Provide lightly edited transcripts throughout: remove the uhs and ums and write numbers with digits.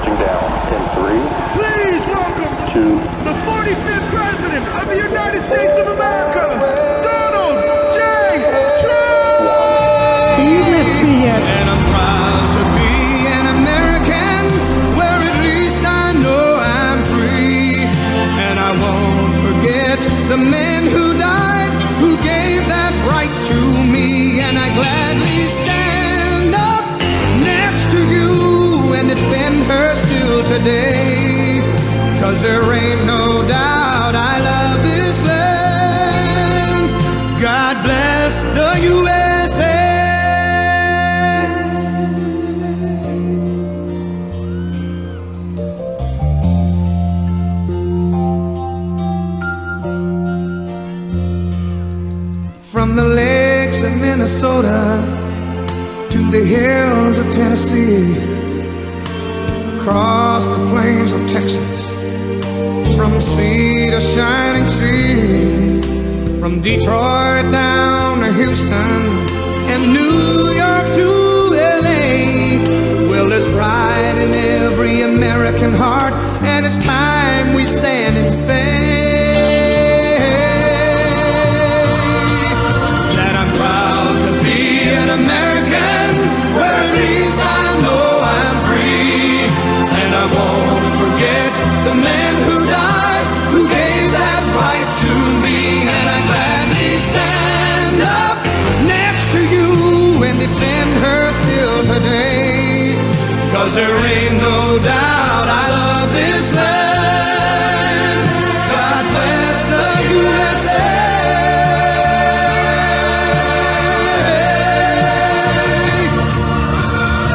Touching down in 3. Please welcome 2. the 45th President of the United States of America, Donald J. Trump! RSBN. And I'm proud to be an American, where at least I know I'm free. And I won't forget the men who died, who gave that right to me. And I gladly stand up next to you and defend her still today. 'Cause there ain't no doubt I love this land. God bless the USA. From the lakes of Minnesota to the hills of Tennessee, across the plains of Texas, from sea to shining sea, from Detroit down to Houston and New York to LA. Well, there's pride in every American heart, and it's time we stand and say that I'm proud to be an American, where at least I know I'm free. And I won't forget the men who died, who gave that right to me. And I gladly stand up next to you and defend her still today. 'Cause there ain't no doubt I love this land. God bless the USA.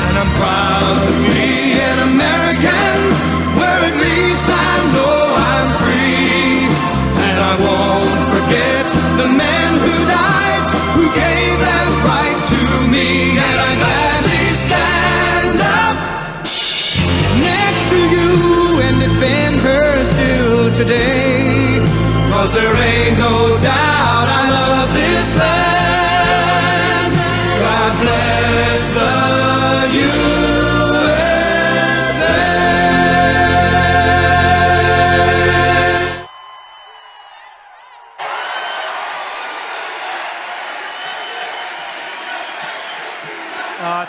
And I'm proud to be an American, where at least I know I'm free. And I won't forget the men who died, who gave that right to me. And I gladly stand up next to you and defend her still today. 'Cause there ain't no doubt I love this land. God bless the USA.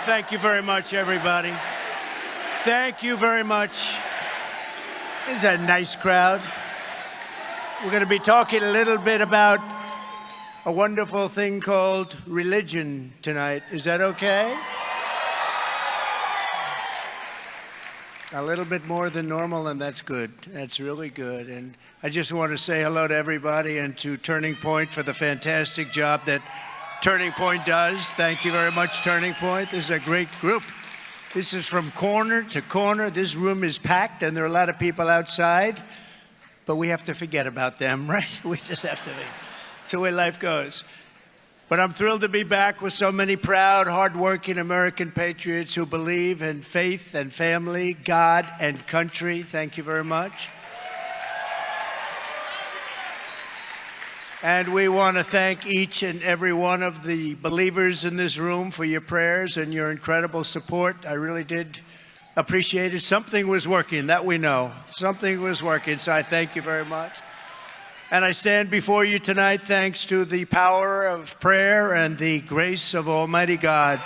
Thank you very much, everybody. Thank you very much. This is a nice crowd. We're going to be talking a little bit about a wonderful thing called religion tonight. Is that okay? A little bit more than normal, and that's good. That's really good. And I just want to say hello to everybody and to Turning Point for the fantastic job that Turning Point does. Thank you very much, Turning Point. This is a great group. This is from corner to corner. This room is packed, and there are a lot of people outside, but we have to forget about them, right? We just have to. It's the way life goes. But I'm thrilled to be back with so many proud, hardworking American patriots who believe in faith and family, God and country. Thank you very much. And we want to thank each and every one of the believers in this room for your prayers and your incredible support. I really did appreciate it. Something was working, that we know. Something was working, so I thank you very much. And I stand before you tonight thanks to the power of prayer and the grace of Almighty God.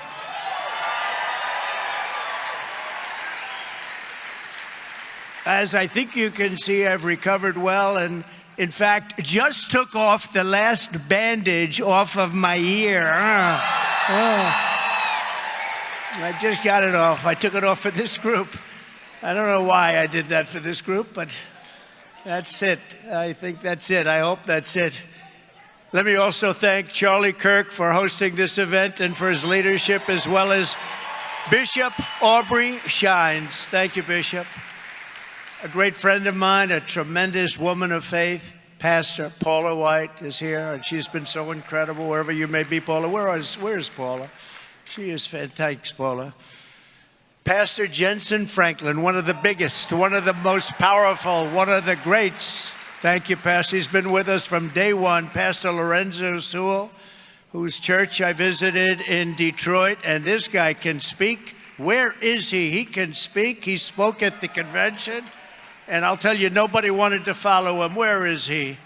As I think you can see, I've recovered well, and in fact, just took off the last bandage off of my ear. I just got it off. I took it off for this group. I don't know why I did that for this group, but that's it. I think that's it. I hope that's it. Let me also thank Charlie Kirk for hosting this event and for his leadership, as well as Bishop Aubrey Shines. Thank you, Bishop. A great friend of mine, a tremendous woman of faith, Pastor Paula White is here, and she's been so incredible wherever you may be, Paula. Where's Paula? She is fantastic. Thanks, Paula. Pastor Jensen Franklin, one of the biggest, one of the most powerful, one of the greats. Thank you, Pastor. He's been with us from day one. Pastor Lorenzo Sewell, whose church I visited in Detroit, and this guy can speak Where is he? He can speak. He spoke at the convention. And I'll tell you, nobody wanted to follow him. Where is he?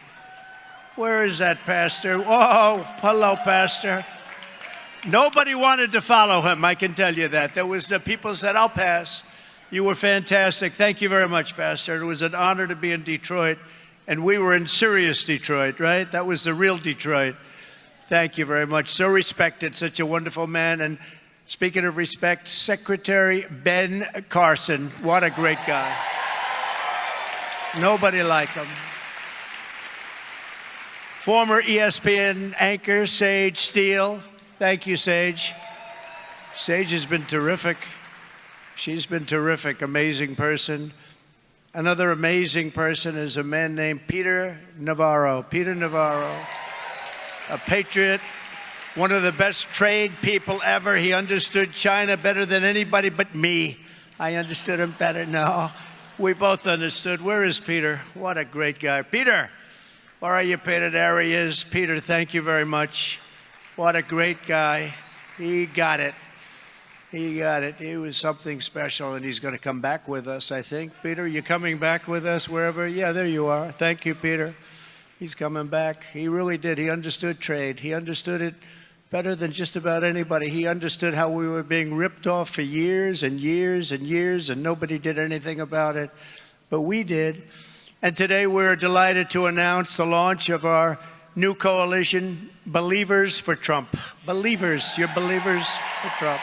Where is that pastor? Oh, hello, pastor. Nobody wanted to follow him, I can tell you that. There was people said, I'll pass. You were fantastic. Thank you very much, Pastor. It was an honor to be in Detroit. And we were in serious Detroit, right? That was the real Detroit. Thank you very much. So respected, such a wonderful man. And speaking of respect, Secretary Ben Carson. What a great guy. Nobody like him. Former ESPN anchor, Sage Steele. Thank you, Sage. Sage has been terrific. She's been terrific, amazing person. Another amazing person is a man named Peter Navarro. Peter Navarro, a patriot, one of the best trade people ever. He understood China better than anybody but me. I understood him better. No, we both understood. Where is Peter? What a great guy. Peter, where are you, Peter? There he is. Peter, thank you very much. What a great guy. He got it. He got it. He was something special, and he's going to come back with us, I think. Peter, you coming back with us wherever? Yeah, there you are. Thank you, Peter. He's coming back. He really did. He understood trade. He understood it better than just about anybody. He understood how we were being ripped off for years and years and years, and nobody did anything about it. But we did. And today we're delighted to announce the launch of our new coalition, Believers for Trump. Believers, you're believers for Trump.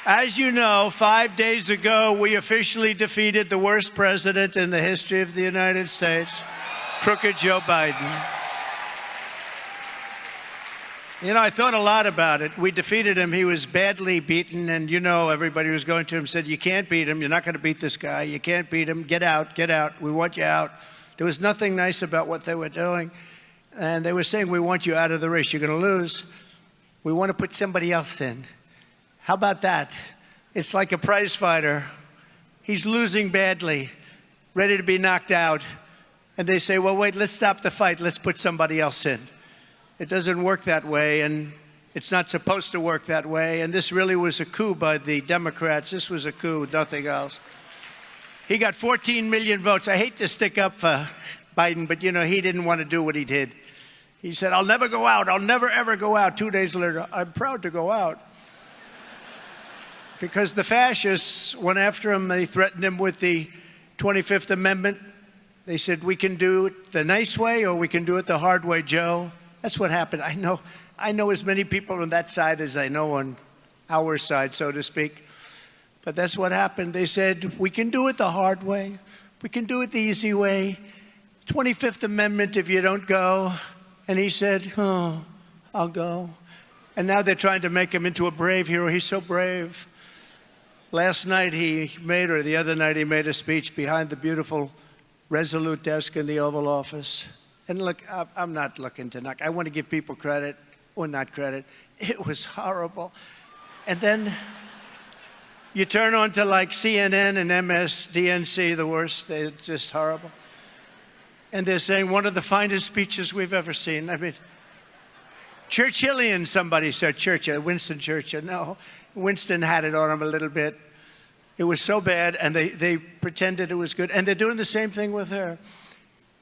As you know, 5 days ago, we officially defeated the worst president in the history of the United States, crooked Joe Biden. You know, I thought a lot about it. We defeated him. He was badly beaten. And, you know, everybody was going to him said, you can't beat him. You're not going to beat this guy. You can't beat him. Get out. Get out. We want you out. There was nothing nice about what they were doing. And they were saying, we want you out of the race. You're going to lose. We want to put somebody else in. How about that? It's like a prize fighter. He's losing badly, ready to be knocked out. And they say, well, wait, let's stop the fight. Let's put somebody else in. It doesn't work that way, and it's not supposed to work that way. And this really was a coup by the Democrats. This was a coup, nothing else. He got 14 million votes. I hate to stick up for Biden, but, you know, he didn't want to do what he did. He said, I'll never go out. I'll never, ever go out. 2 days later, I'm proud to go out. Because the fascists went after him. They threatened him with the 25th Amendment. They said, we can do it the nice way or we can do it the hard way, Joe. That's what happened. I know as many people on that side as I know on our side, so to speak. But that's what happened. They said, we can do it the hard way. We can do it the easy way. 25th Amendment if you don't go. And he said, oh, I'll go. And now they're trying to make him into a brave hero. He's so brave. Last night or the other night, he made a speech behind the beautiful Resolute desk in the Oval Office. And look, I'm not looking to knock. I want to give people credit or not credit. It was horrible. And then you turn on to like CNN and MSDNC, the worst. They're just horrible. And they're saying one of the finest speeches we've ever seen. I mean, Churchillian, somebody said. Churchill, Winston Churchill. No, Winston had it on him a little bit. It was so bad, and they pretended it was good. And they're doing the same thing with her.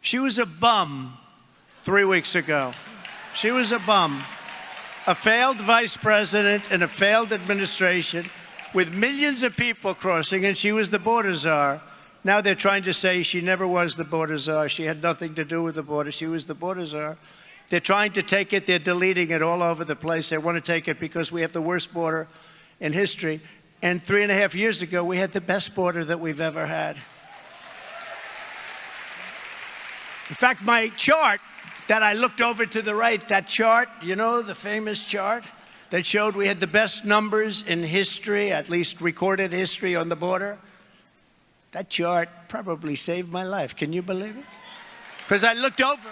She was a bum 3 weeks ago. She was a bum. A failed vice president in a failed administration with millions of people crossing, and she was the border czar. Now they're trying to say she never was the border czar. She had nothing to do with the border. She was the border czar. They're trying to take it. They're deleting it all over the place. They want to take it because we have the worst border in history. And 3.5 years ago, we had the best border that we've ever had. In fact, my chart that I looked over to the right, that chart, you know, the famous chart that showed we had the best numbers in history, at least recorded history on the border, that chart probably saved my life. Can you believe it? Because I looked over.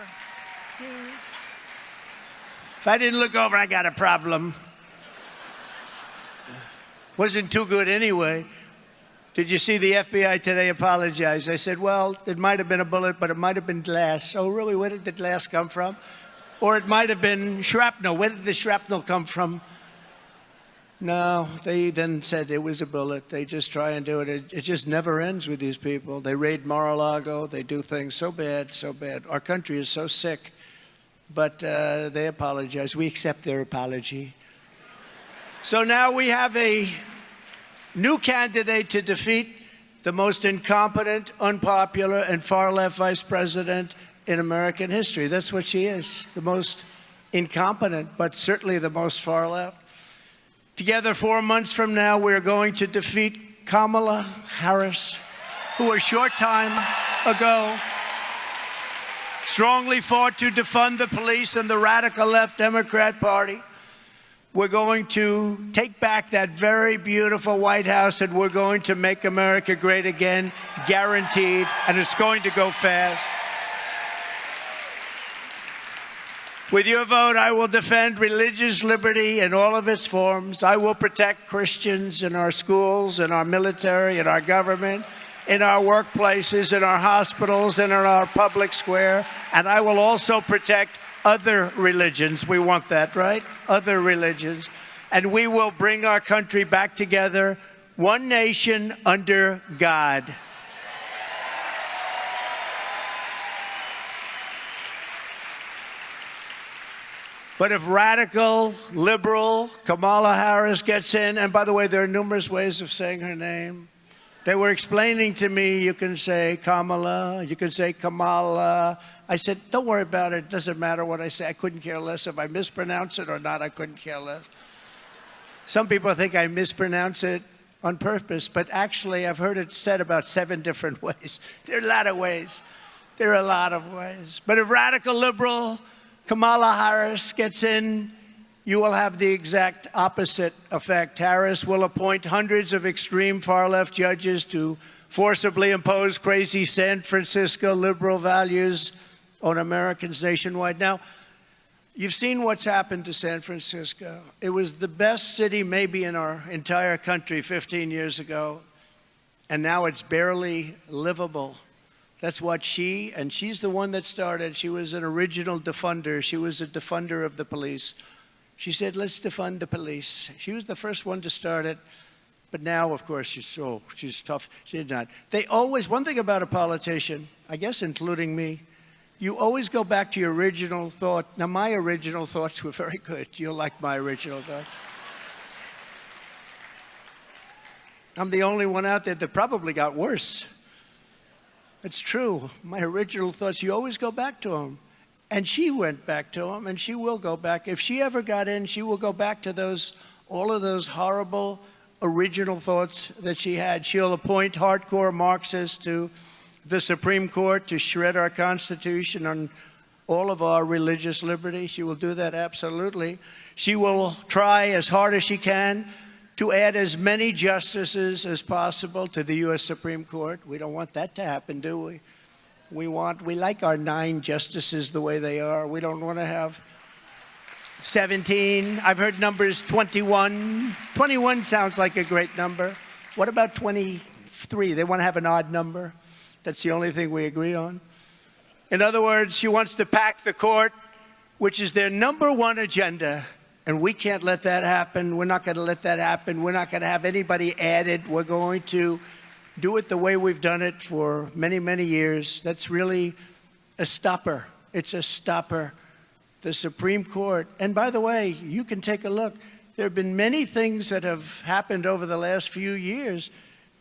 If I didn't look over, I got a problem. Wasn't too good anyway. Did you see the FBI today apologize? I said, well, it might have been a bullet, but it might have been glass. Oh, really? Where did the glass come from? Or it might have been shrapnel. Where did the shrapnel come from? No, they then said it was a bullet. They just try and do it. It just never ends with these people. They raid Mar-a-Lago. They do things so bad, so bad. Our country is so sick. But they apologize. We accept their apology. So now we have a new candidate to defeat the most incompetent, unpopular, and far-left vice president in American history. That's what she is, the most incompetent, but certainly the most far-left. Together, 4 months from now, we're going to defeat Kamala Harris, who a short time ago strongly fought to defund the police and the radical left Democrat Party. We're going to take back that very beautiful White House, and we're going to make America great again, guaranteed, and it's going to go fast. With your vote, I will defend religious liberty in all of its forms. I will protect Christians in our schools, in our military, in our government, in our workplaces, in our hospitals, and in our public square. And I will also protect other religions. We want that, right? Other religions. And we will bring our country back together, one nation under God. But if radical, liberal Kamala Harris gets in, and by the way, there are numerous ways of saying her name. They were explaining to me, you can say Kamala, you can say Kamala. I said, don't worry about it. It doesn't matter what I say. I couldn't care less. If I mispronounce it or not, I couldn't care less. Some people think I mispronounce it on purpose, but actually I've heard it said about 7 different ways. There are a lot of ways. There are a lot of ways. But if radical liberal Kamala Harris gets in, you will have the exact opposite effect. Harris will appoint hundreds of extreme far-left judges to forcibly impose crazy San Francisco liberal values on Americans nationwide. Now, you've seen what's happened to San Francisco. It was the best city maybe in our entire country 15 years ago, and now it's barely livable. That's what she's the one that started. She was an original defunder. She was a defunder of the police. She said, let's defund the police. She was the first one to start it. But now, of course, she's tough. She did not. They always, one thing about a politician, I guess including me, you always go back to your original thought. Now, my original thoughts were very good. You'll like my original thought. I'm the only one out there that probably got worse. It's true. My original thoughts, you always go back to them. And she went back to them, and she will go back. If she ever got in, she will go back to all of those horrible original thoughts that she had. She'll appoint hardcore Marxists to the Supreme Court to shred our Constitution and all of our religious liberty. She will do that absolutely. She will try as hard as she can to add as many justices as possible to the U.S. Supreme Court. We don't want that to happen, do we? We like our 9 justices the way they are. We don't want to have 17. I've heard numbers 21. 21 sounds like a great number. What about 23? They want to have an odd number. That's the only thing we agree on. In other words, she wants to pack the court, which is their #1 agenda. And we can't let that happen. We're not going to let that happen. We're not going to have anybody added. We're going to do it the way we've done it for many, many years. That's really a stopper. It's a stopper. The Supreme Court. And by the way, you can take a look. There have been many things that have happened over the last few years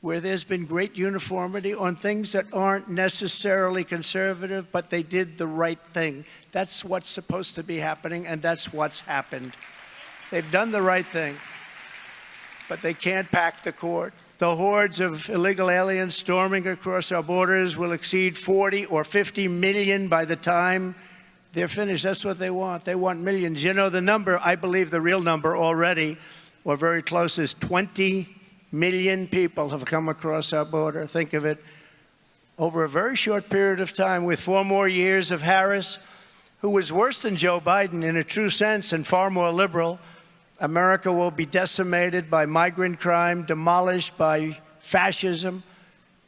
where there's been great uniformity on things that aren't necessarily conservative, but they did the right thing. That's what's supposed to be happening, and that's what's happened. They've done the right thing, but they can't pack the court. The hordes of illegal aliens storming across our borders will exceed 40 or 50 million by the time they're finished. That's what they want. They want millions. You know, the number, I believe the real number already, or very close, is 20 million people have come across our border. Think of it. Over a very short period of time, with 4 more years of Harris, who was worse than Joe Biden in a true sense and far more liberal, America will be decimated by migrant crime, demolished by fascism,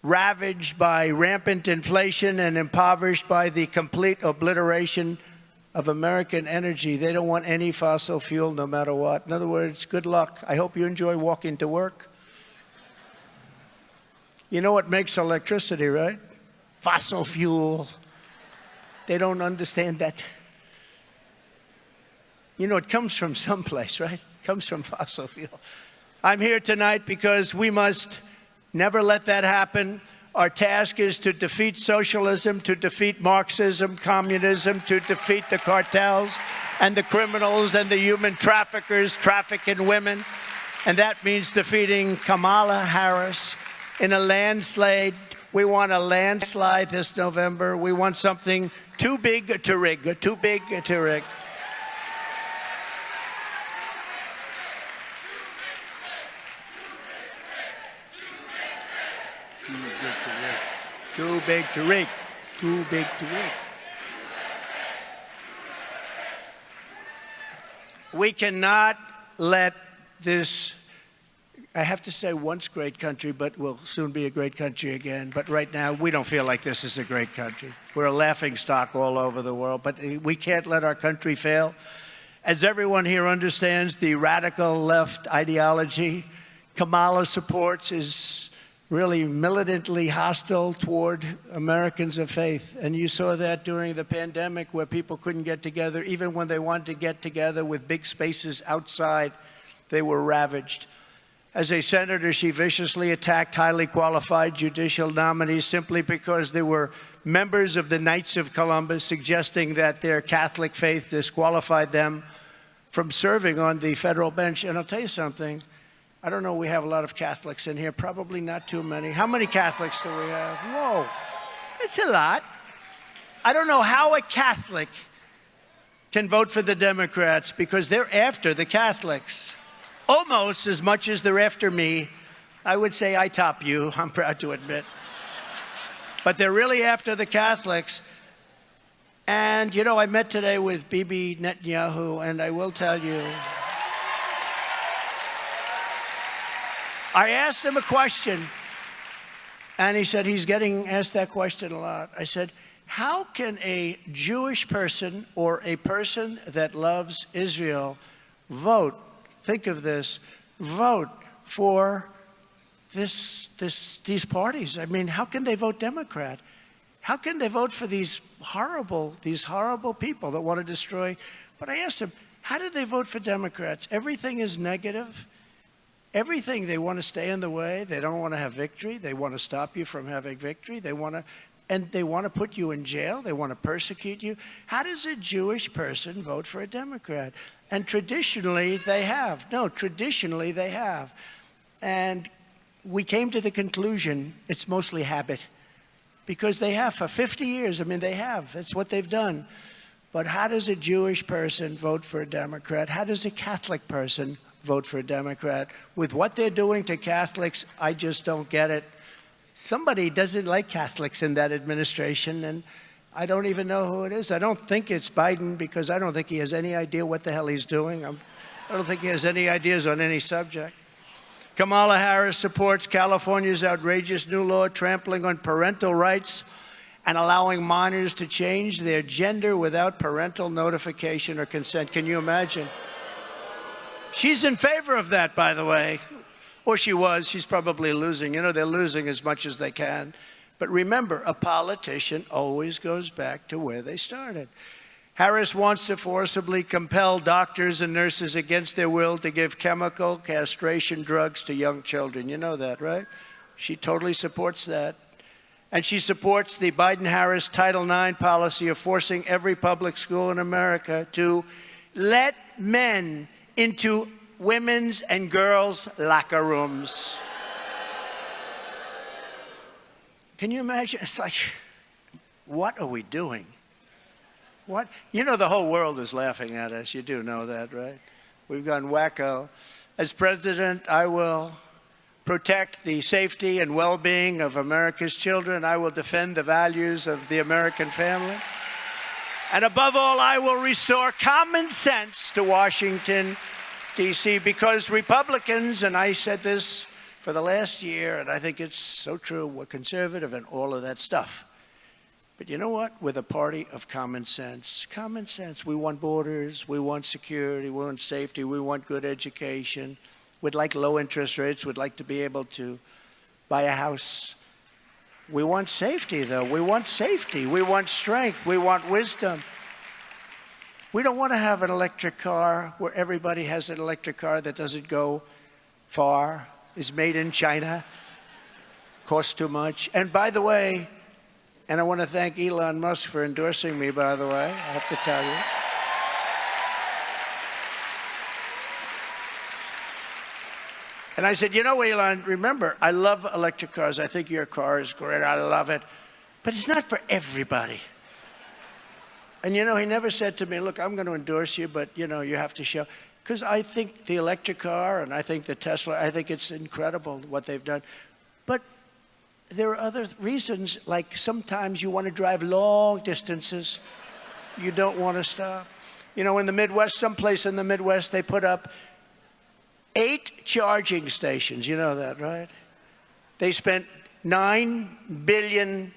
ravaged by rampant inflation, and impoverished by the complete obliteration of American energy. They don't want any fossil fuel no matter what. In other words, good luck. I hope you enjoy walking to work. You know what makes electricity, right? Fossil fuel. They don't understand that. You know, it comes from someplace, right? It comes from fossil fuel. I'm here tonight because we must never let that happen. Our task is to defeat socialism, to defeat Marxism, communism, to defeat the cartels and the criminals and the human traffickers trafficking women. And that means defeating Kamala Harris in a landslide. We want a landslide this November. We want something too big to rig, too big to rig. Too big to rig. Too big to rig. We cannot let this, I have to say, once great country, but will soon be a great country again. But right now, we don't feel like this is a great country. We're a laughingstock all over the world, but we can't let our country fail. As everyone here understands, the radical left ideology Kamala supports is really militantly hostile toward Americans of faith. And you saw that during the pandemic where people couldn't get together. Even when they wanted to get together with big spaces outside, they were ravaged. As a senator, she viciously attacked highly qualified judicial nominees simply because they were members of the Knights of Columbus, suggesting that their Catholic faith disqualified them from serving on the federal bench. And I'll tell you something, I don't know, we have a lot of Catholics in here, probably not too many. How many Catholics do we have? Whoa, it's a lot. I don't know how a Catholic can vote for the Democrats because they're after the Catholics. Almost as much as they're after me. I would say I top you, I'm proud to admit. But they're really after the Catholics. And, you know, I met today with Bibi Netanyahu, and I will tell you, I asked him a question, and he said he's getting asked that question a lot. I said, how can a Jewish person or a person that loves Israel vote, think of this, vote for these parties? I mean, how can they vote Democrat? How can they vote for these horrible people that want to destroy? But I asked him, how do they vote for Democrats? Everything is negative. Everything, they want to stay in the way. They don't want to have victory. They want to stop you from having victory. They want to put you in jail. They want to persecute you. How does a Jewish person vote for a Democrat? And traditionally, they have. No, traditionally, they have. And we came to the conclusion it's mostly habit. Because they have for 50 years. I mean, they have. That's what they've done. But how does a Jewish person vote for a Democrat? How does a Catholic person vote for a Democrat? With what they're doing to Catholics, I just don't get it. Somebody doesn't like Catholics in that administration, and I don't even know who it is. I don't think it's Biden because I don't think he has any idea what the hell he's doing. I don't think he has any ideas on any subject. Kamala Harris supports California's outrageous new law trampling on parental rights and allowing minors to change their gender without parental notification or consent. Can you imagine? She's in favor of that, by the way. Or she was. She's probably losing. You know, they're losing as much as they can. But remember, a politician always goes back to where they started. Harris wants to forcibly compel doctors and nurses against their will to give chemical castration drugs to young children. You know that, right? She totally supports that. And she supports the Biden-Harris Title IX policy of forcing every public school in America to let men into women's and girls' locker rooms. Can you imagine? It's like, what are we doing? What? You know, the whole world is laughing at us. You do know that, right? We've gone wacko. As president, I will protect the safety and well-being of America's children. I will defend the values of the American family. And above all, I will restore common sense to Washington, D.C., because Republicans, and I said this for the last year, and I think it's so true, we're conservative and all of that stuff. But you know what? We're the party of common sense. Common sense. We want borders. We want security. We want safety. We want good education. We'd like low interest rates. We'd like to be able to buy a house. We want safety, though. We want safety. We want strength. We want wisdom. We don't want to have an electric car where everybody has an electric car that doesn't go far, is made in China, costs too much. And by the way, and I want to thank Elon Musk for endorsing me, by the way, I have to tell you. And I said, you know, Elon, remember, I love electric cars. I think your car is great. I love it. But it's not for everybody. And, you know, he never said to me, look, I'm going to endorse you, but, you know, you have to show. Because I think the electric car and I think the Tesla, I think it's incredible what they've done. But there are other reasons, like sometimes you want to drive long distances. You don't want to stop. You know, in the Midwest, someplace in the Midwest, they put up 8 charging stations. You know that, right? They spent $9 billion.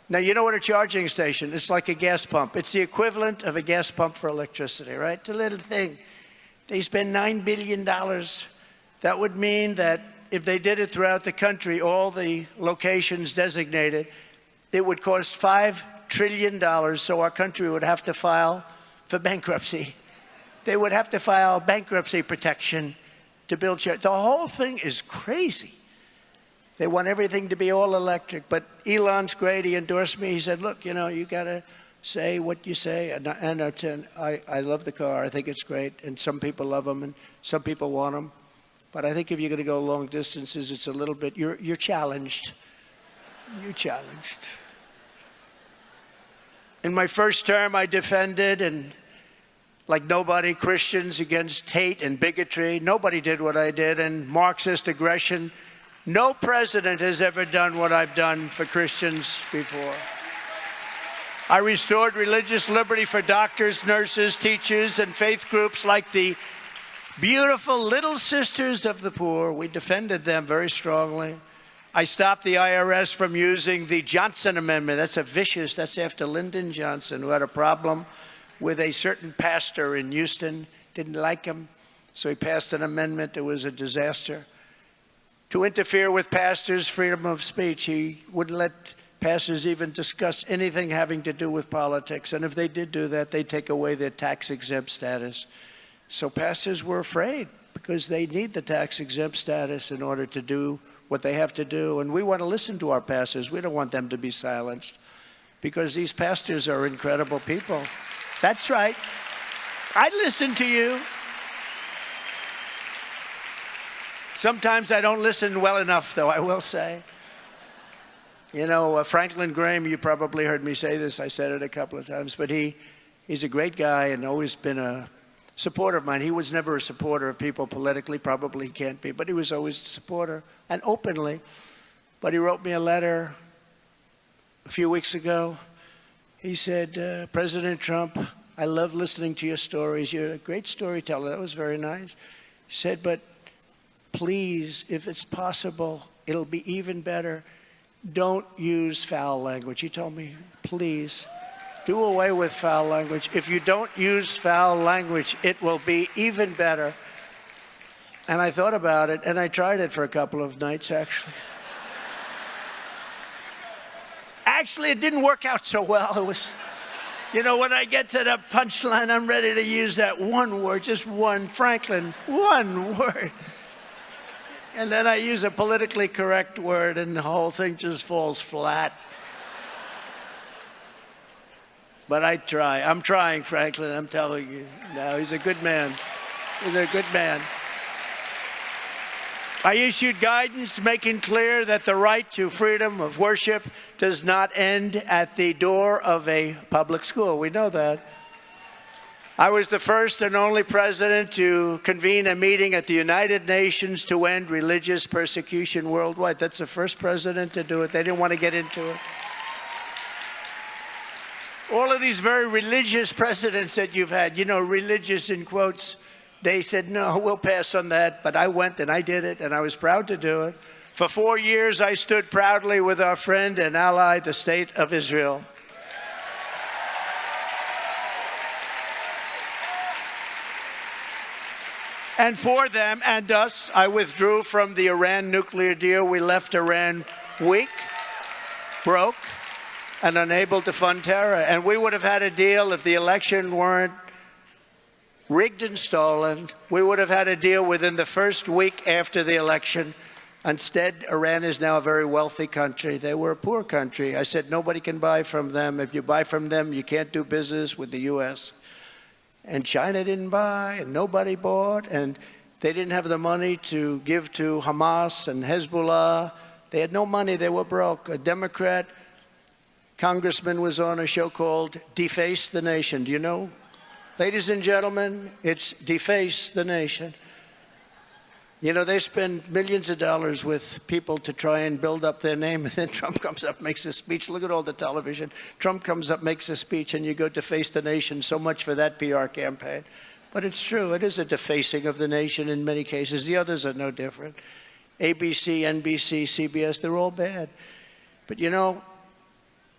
Now, you know what a charging station is? It's like a gas pump. It's the equivalent of a gas pump for electricity, right? It's a little thing. They spend $9 billion. That would mean that if they did it throughout the country, all the locations designated, it would cost $5 trillion, so our country would have to file for bankruptcy. They would have to file bankruptcy protection to build charge. The whole thing is crazy. They want everything to be all electric. But Elon's great. He endorsed me. He said, look, you know, you got to say what you say. And I love the car. I think it's great. And some people love them and some people want them. But I think if you're going to go long distances, it's a little bit, you're challenged. You're challenged. In my first term, I defended, and like nobody, Christians against hate and bigotry. Nobody did what I did, and Marxist aggression. No president has ever done what I've done for Christians before. I restored religious liberty for doctors, nurses, teachers, and faith groups like the beautiful Little Sisters of the Poor. We defended them very strongly. I stopped the IRS from using the Johnson Amendment. That's after Lyndon Johnson, who had a problem with a certain pastor in Houston. Didn't like him, so he passed an amendment. It was a disaster. To interfere with pastors' freedom of speech, he wouldn't let pastors even discuss anything having to do with politics. And if they did do that, they'd take away their tax-exempt status. So pastors were afraid because they need the tax-exempt status in order to do what they have to do. And we want to listen to our pastors. We don't want them to be silenced because these pastors are incredible people. That's right. I listen to you. Sometimes I don't listen well enough, though, I will say. You know, Franklin Graham, you probably heard me say this. I said it a couple of times. But he's a great guy and always been a supporter of mine. He was never a supporter of people politically. Probably he can't be. But he was always a supporter, and openly. But he wrote me a letter a few weeks ago. He said, President Trump, I love listening to your stories. You're a great storyteller. That was very nice. He said, but please, if it's possible, it'll be even better. Don't use foul language. He told me, please, do away with foul language. If you don't use foul language, it will be even better. And I thought about it, and I tried it for a couple of nights, actually. Actually, it didn't work out so well. It was, you know, when I get to the punchline, I'm ready to use that one word, just one, Franklin, one word. And then I use a politically correct word, and the whole thing just falls flat. But I try. I'm trying, Franklin, I'm telling you. No, he's a good man. He's a good man. I issued guidance making clear that the right to freedom of worship does not end at the door of a public school. We know that. I was the first and only president to convene a meeting at the United Nations to end religious persecution worldwide. That's the first president to do it. They didn't want to get into it. All of these very religious presidents that you've had, you know, religious in quotes, they said, no, we'll pass on that. But I went and I did it, and I was proud to do it. For 4 years, I stood proudly with our friend and ally, the State of Israel. And for them and us, I withdrew from the Iran nuclear deal. We left Iran weak, broke, and unable to fund terror. And we would have had a deal if the election weren't rigged and stolen. We would have had a deal within the first week after the election. Instead, Iran is now a very wealthy country. They were a poor country. I said nobody can buy from them. If you buy from them, you can't do business with the U.S. And China didn't buy, and nobody bought, and they didn't have the money to give to Hamas and Hezbollah. They had no money. They were broke. A Democrat congressman was on a show called Deface the Nation. Do you know? Ladies and gentlemen, it's Deface the Nation. You know, they spend millions of dollars with people to try and build up their name, and then Trump comes up, makes a speech. Look at all the television. Trump comes up, makes a speech, and you go deface the nation. So much for that PR campaign. But it's true. It is a defacing of the nation in many cases. The others are no different. ABC, NBC, CBS, they're all bad. But, you know,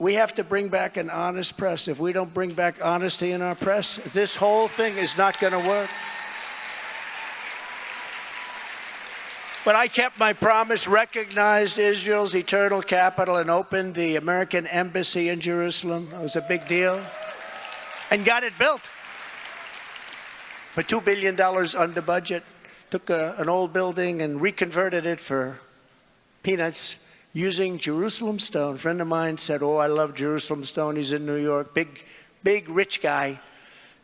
we have to bring back an honest press. If we don't bring back honesty in our press, this whole thing is not going to work. But I kept my promise, recognized Israel's eternal capital, and opened the American embassy in Jerusalem. It was a big deal. And got it built for $2 billion under budget. Took an old building and reconverted it for peanuts using Jerusalem stone. A friend of mine said, oh, I love Jerusalem stone. He's in New York. Big, rich guy.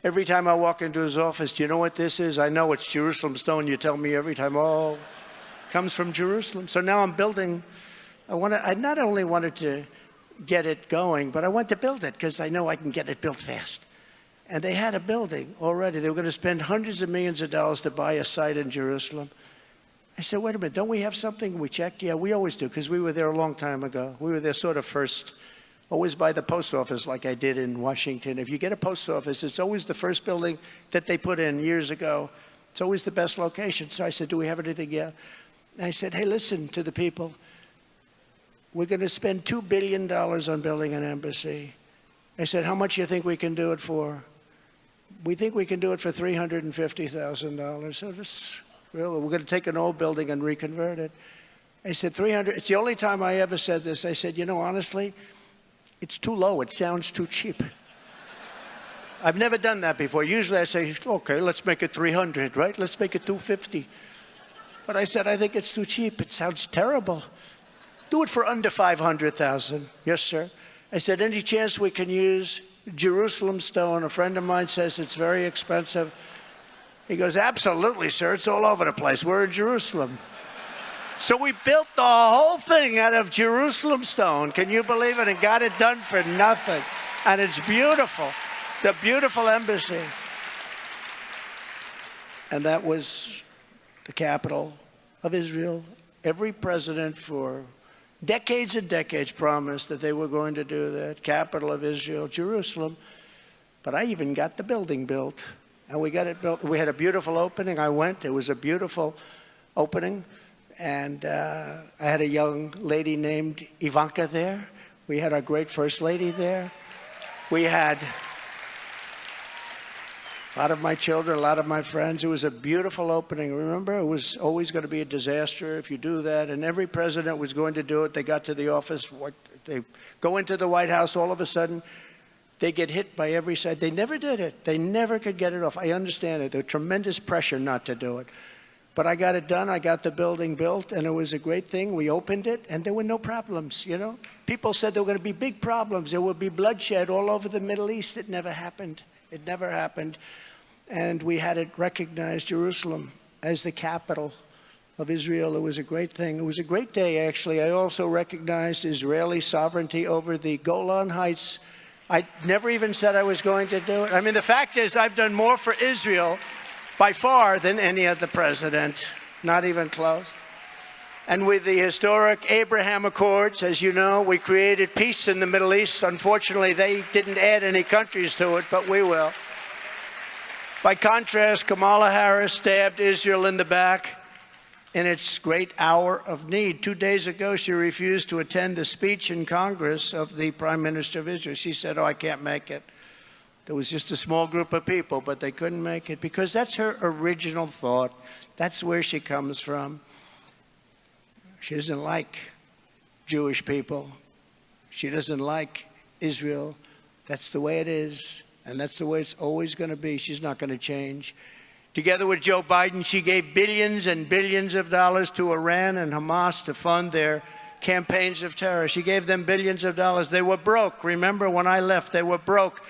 Every time I walk into his office, do you know what this is? I know it's Jerusalem stone. You tell me every time, oh, comes from Jerusalem. So now I'm building. I not only wanted to get it going, but I want to build it because I know I can get it built fast. And they had a building already. They were going to spend hundreds of millions of dollars to buy a site in Jerusalem. I said, wait a minute, don't we have something? We checked. Yeah, we always do, because we were there a long time ago. We were there sort of first, always by the post office like I did in Washington. If you get a post office, it's always the first building that they put in years ago. It's always the best location. So I said, do we have anything? Yeah. I said, hey, listen to the people. We're going to spend $2 billion on building an embassy. I said, how much do you think we can do it for? We think we can do it for $350,000. So this, really, we're going to take an old building and reconvert it. I said, 300. It's the only time I ever said this. I said, you know, honestly, it's too low. It sounds too cheap. I've never done that before. Usually I say, okay, let's make it 300, right? Let's make it 250. But I said, I think it's too cheap. It sounds terrible. Do it for under 500,000. Yes, sir. I said, any chance we can use Jerusalem stone? A friend of mine says it's very expensive. He goes, absolutely, sir. It's all over the place. We're in Jerusalem. So we built the whole thing out of Jerusalem stone. Can you believe it? And got it done for nothing. And it's beautiful. It's a beautiful embassy. And that was the capital of Israel. Every president for decades and decades promised that they were going to do that. Capital of Israel, Jerusalem. But I even got the building built. And we got it built. We had a beautiful opening. I went. It was a beautiful opening. And I had a young lady named Ivanka there. We had our great first lady there. We had a lot of my children, a lot of my friends. It was a beautiful opening. Remember, it was always going to be a disaster if you do that. And every president was going to do it. They got to the office. They go into the White House. All of a sudden, they get hit by every side. They never did it. They never could get it off. I understand it. There was tremendous pressure not to do it. But I got it done. I got the building built, and it was a great thing. We opened it, and there were no problems, you know. People said there were going to be big problems. There would be bloodshed all over the Middle East. It never happened. It never happened. And we had it recognized, Jerusalem, as the capital of Israel. It was a great thing. It was a great day, actually. I also recognized Israeli sovereignty over the Golan Heights. I never even said I was going to do it. I mean, the fact is, I've done more for Israel by far than any other president, not even close. And with the historic Abraham Accords, as you know, we created peace in the Middle East. Unfortunately, they didn't add any countries to it, but we will. By contrast, Kamala Harris stabbed Israel in the back in its great hour of need. 2 days ago, she refused to attend the speech in Congress of the Prime Minister of Israel. She said, oh, I can't make it. There was just a small group of people, but they couldn't make it because that's her original thought. That's where she comes from. She doesn't like Jewish people. She doesn't like Israel. That's the way it is, and that's the way it's always going to be. She's not going to change. Together with Joe Biden, she gave billions and billions of dollars to Iran and Hamas to fund their campaigns of terror. She gave them billions of dollars. They were broke. Remember, when I left, they were broke.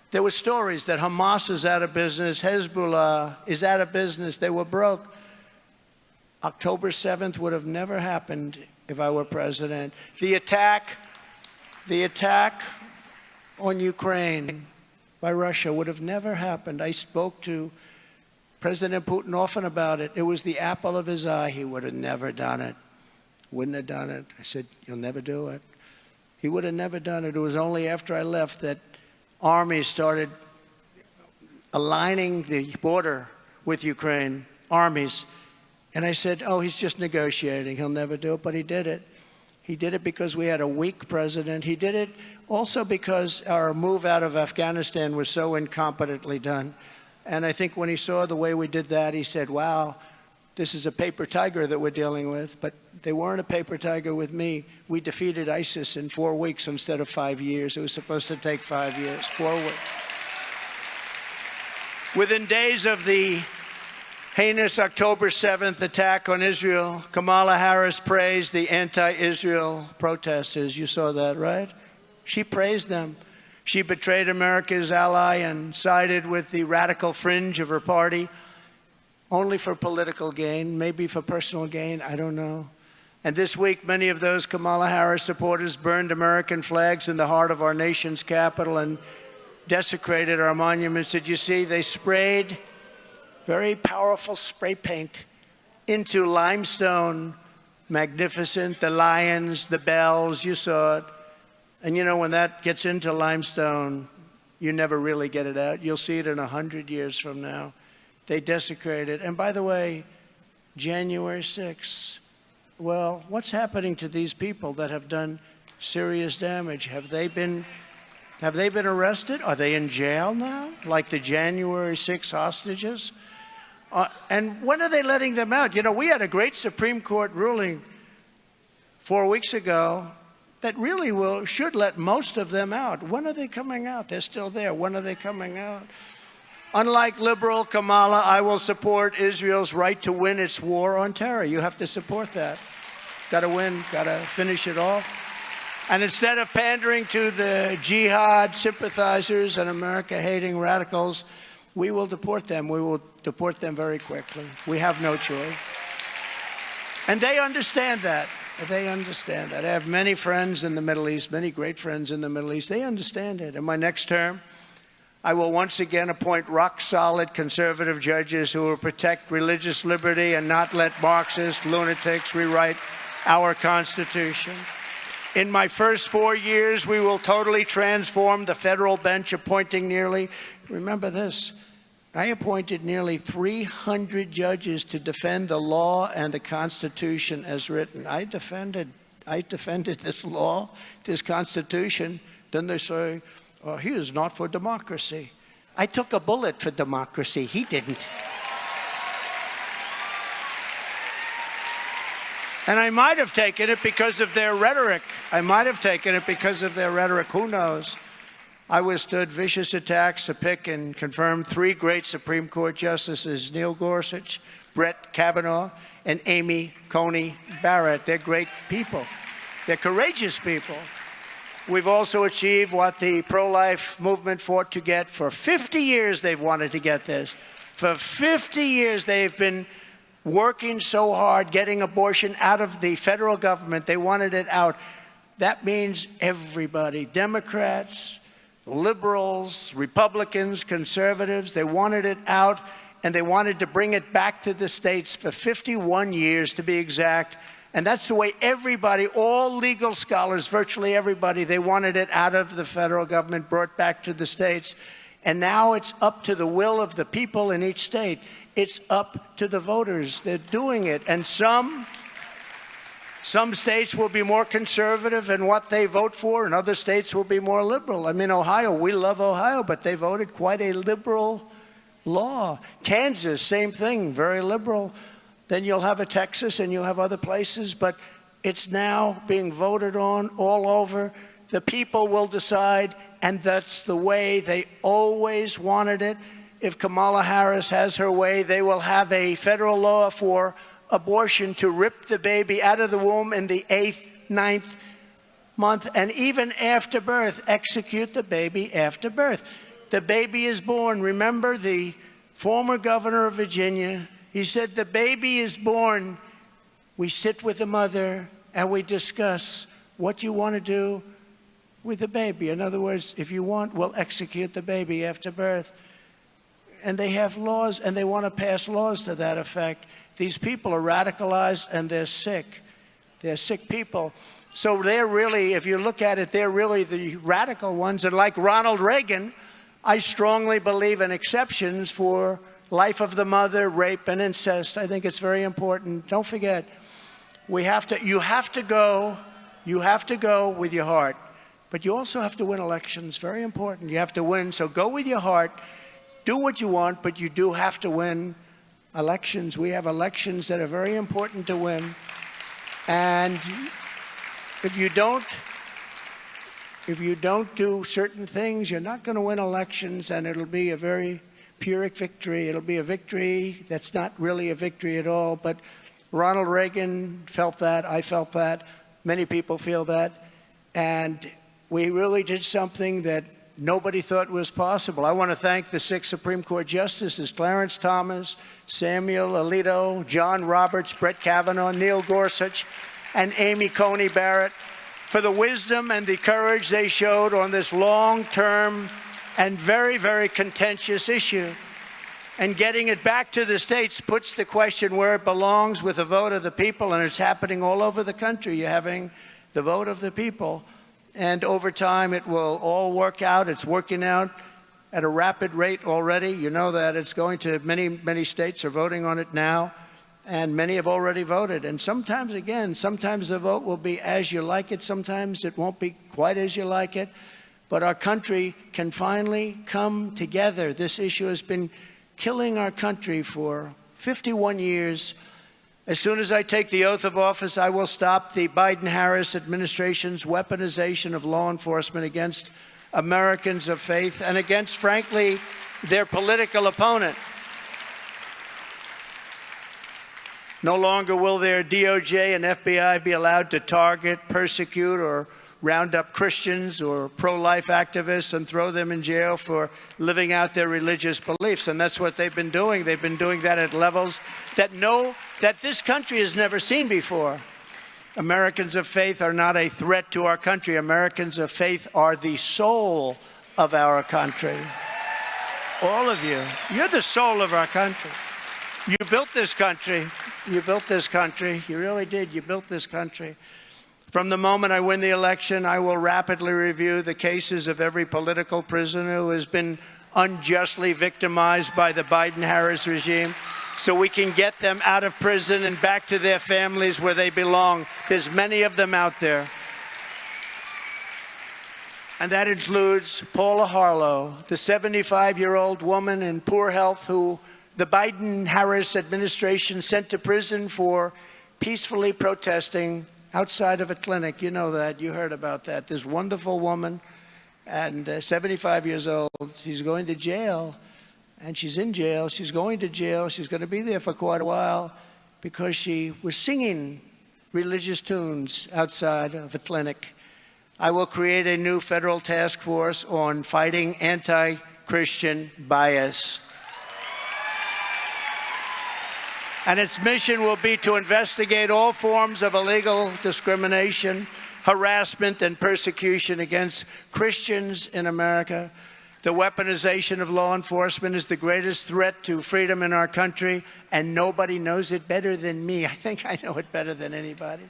There were stories that Hamas is out of business, Hezbollah is out of business. They were broke. October 7th would have never happened if I were president. The attack on Ukraine by Russia would have never happened. I spoke to President Putin often about it. It was the apple of his eye. He would have never done it. Wouldn't have done it. I said, you'll never do it. He would have never done it. It was only after I left that armies started aligning the border with Ukraine, armies. And I said, oh, he's just negotiating. He'll never do it. But he did it. He did it because we had a weak president. He did it also because our move out of Afghanistan was so incompetently done. And I think when he saw the way we did that, he said, wow, this is a paper tiger that we're dealing with. But they weren't a paper tiger with me. We defeated ISIS in 4 weeks instead of 5 years. It was supposed to take 5 years, 4 weeks. Within days of the heinous October 7th attack on Israel, Kamala Harris praised the anti-Israel protesters. You saw that, right? She praised them. She betrayed America's ally and sided with the radical fringe of her party, only for political gain, maybe for personal gain, I don't know. And this week, many of those Kamala Harris supporters burned American flags in the heart of our nation's capital and desecrated our monuments. Did you see? They sprayed very powerful spray paint into limestone. Magnificent, the lions, the bells, you saw it. And you know, when that gets into limestone, you never really get it out. You'll see it in 100 years from now. They desecrate it. And by the way, January 6th, well, what's happening to these people that have done serious damage? Have they been arrested? Are they in jail now, like the January 6 hostages? And when are they letting them out? You know, we had a great Supreme Court ruling 4 weeks ago that really should let most of them out. When are they coming out? They're still there. When are they coming out? Unlike liberal Kamala, I will support Israel's right to win its war on terror. You have to support that. Got to win, got to finish it off. And instead of pandering to the jihad sympathizers and America-hating radicals, we will deport them. We will deport them very quickly. We have no choice. And they understand that. They understand that. I have many friends in the Middle East, many great friends in the Middle East. They understand it. In my next term, I will once again appoint rock-solid conservative judges who will protect religious liberty and not let Marxist lunatics rewrite our Constitution. In my first 4 years, we will totally transform the federal bench, appointing remember this, I appointed nearly 300 judges to defend the law and the Constitution as written. I defended this law, this Constitution. Then they say, oh, he is not for democracy. I took a bullet for democracy. He didn't. And I might have taken it because of their rhetoric. I might have taken it because of their rhetoric. Who knows? I withstood vicious attacks to pick and confirm 3 great Supreme Court justices, Neil Gorsuch, Brett Kavanaugh, and Amy Coney Barrett. They're great people. They're courageous people. We've also achieved what the pro-life movement fought to get. For 50 years, they've wanted to get this. For 50 years, they've been working so hard, getting abortion out of the federal government. They wanted it out. That means everybody, Democrats, liberals, Republicans, conservatives, they wanted it out, and they wanted to bring it back to the states for 51 years, to be exact. And that's the way everybody, all legal scholars, virtually everybody, they wanted it out of the federal government, brought back to the states. And now it's up to the will of the people in each state. It's up to the voters. They're doing it. And some states will be more conservative in what they vote for, and other states will be more liberal. I mean, Ohio, we love Ohio, but they voted quite a liberal law. Kansas, same thing, very liberal. Then you'll have a Texas and you'll have other places, but it's now being voted on all over. The people will decide, and that's the way they always wanted it. If Kamala Harris has her way, they will have a federal law for abortion to rip the baby out of the womb in the 8th, 9th month, and even after birth, execute the baby after birth. The baby is born. Remember the former governor of Virginia? He said, the baby is born. We sit with the mother and we discuss what you want to do with the baby. In other words, if you want, we'll execute the baby after birth. And they have laws, and they want to pass laws to that effect. These people are radicalized, and they're sick. They're sick people. So they're really, if you look at it, they're really the radical ones. And like Ronald Reagan, I strongly believe in exceptions for life of the mother, rape, and incest. I think it's very important. Don't forget, you have to go with your heart. But you also have to win elections. Very important. You have to win. So go with your heart. Do what you want, but you do have to win elections. We have elections that are very important to win. And if you don't do certain things, you're not going to win elections, and it'll be a very Pyrrhic victory. It'll be a victory that's not really a victory at all. But Ronald Reagan felt that. I felt that. Many people feel that. And we really did something that nobody thought was possible. I want to thank the 6 Supreme Court justices, Clarence Thomas, Samuel Alito, John Roberts, Brett Kavanaugh, Neil Gorsuch, and Amy Coney Barrett for the wisdom and the courage they showed on this long-term and very, very contentious issue. And getting it back to the states puts the question where it belongs with the vote of the people, and it's happening all over the country. You're having the vote of the people. And over time, it will all work out. It's working out at a rapid rate already. You know that it's going to many states are voting on it now, and many have already voted. And sometimes, again, sometimes the vote will be as you like it. Sometimes it won't be quite as you like it. But our country can finally come together. This issue has been killing our country for 51 years. As soon as I take the oath of office, I will stop the Biden-Harris administration's weaponization of law enforcement against Americans of faith and against, frankly, their political opponent. No longer will their DOJ and FBI be allowed to target, persecute, or round up Christians or pro-life activists and throw them in jail for living out their religious beliefs. And that's what they've been doing. They've been doing that at levels that this country has never seen before. Americans of faith are not a threat to our country. Americans of faith are the soul of our country. All of you. You're the soul of our country. You built this country. You built this country. You really did. You built this country. From the moment I win the election, I will rapidly review the cases of every political prisoner who has been unjustly victimized by the Biden-Harris regime, so we can get them out of prison and back to their families where they belong. There's many of them out there. And that includes Paula Harlow, the 75-year-old woman in poor health who the Biden-Harris administration sent to prison for peacefully protesting outside of a clinic. You know that. You heard about that. This wonderful woman, and 75 years old. She's going to jail, and she's in jail. She's going to jail. She's going to be there for quite a while because she was singing religious tunes outside of a clinic. I will create a new federal task force on fighting anti-Christian bias. And its mission will be to investigate all forms of illegal discrimination, harassment, and persecution against Christians in America. The weaponization of law enforcement is the greatest threat to freedom in our country, and nobody knows it better than me. I think I know it better than anybody.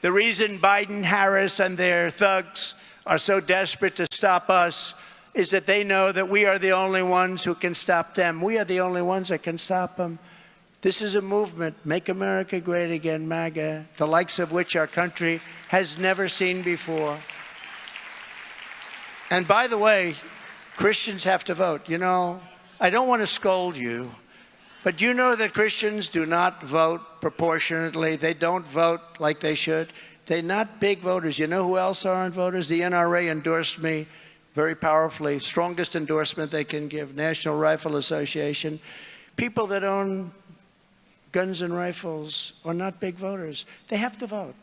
The reason Biden, Harris, and their thugs are so desperate to stop us is that they know that we are the only ones who can stop them. We are the only ones that can stop them. This is a movement, Make America Great Again, MAGA, the likes of which our country has never seen before. And by the way, Christians have to vote. You know, I don't want to scold you, but you know that Christians do not vote proportionately. They don't vote like they should. They're not big voters. You know who else aren't voters? The NRA endorsed me very powerfully, strongest endorsement they can give, National Rifle Association. People that own guns and rifles are not big voters. They have to vote.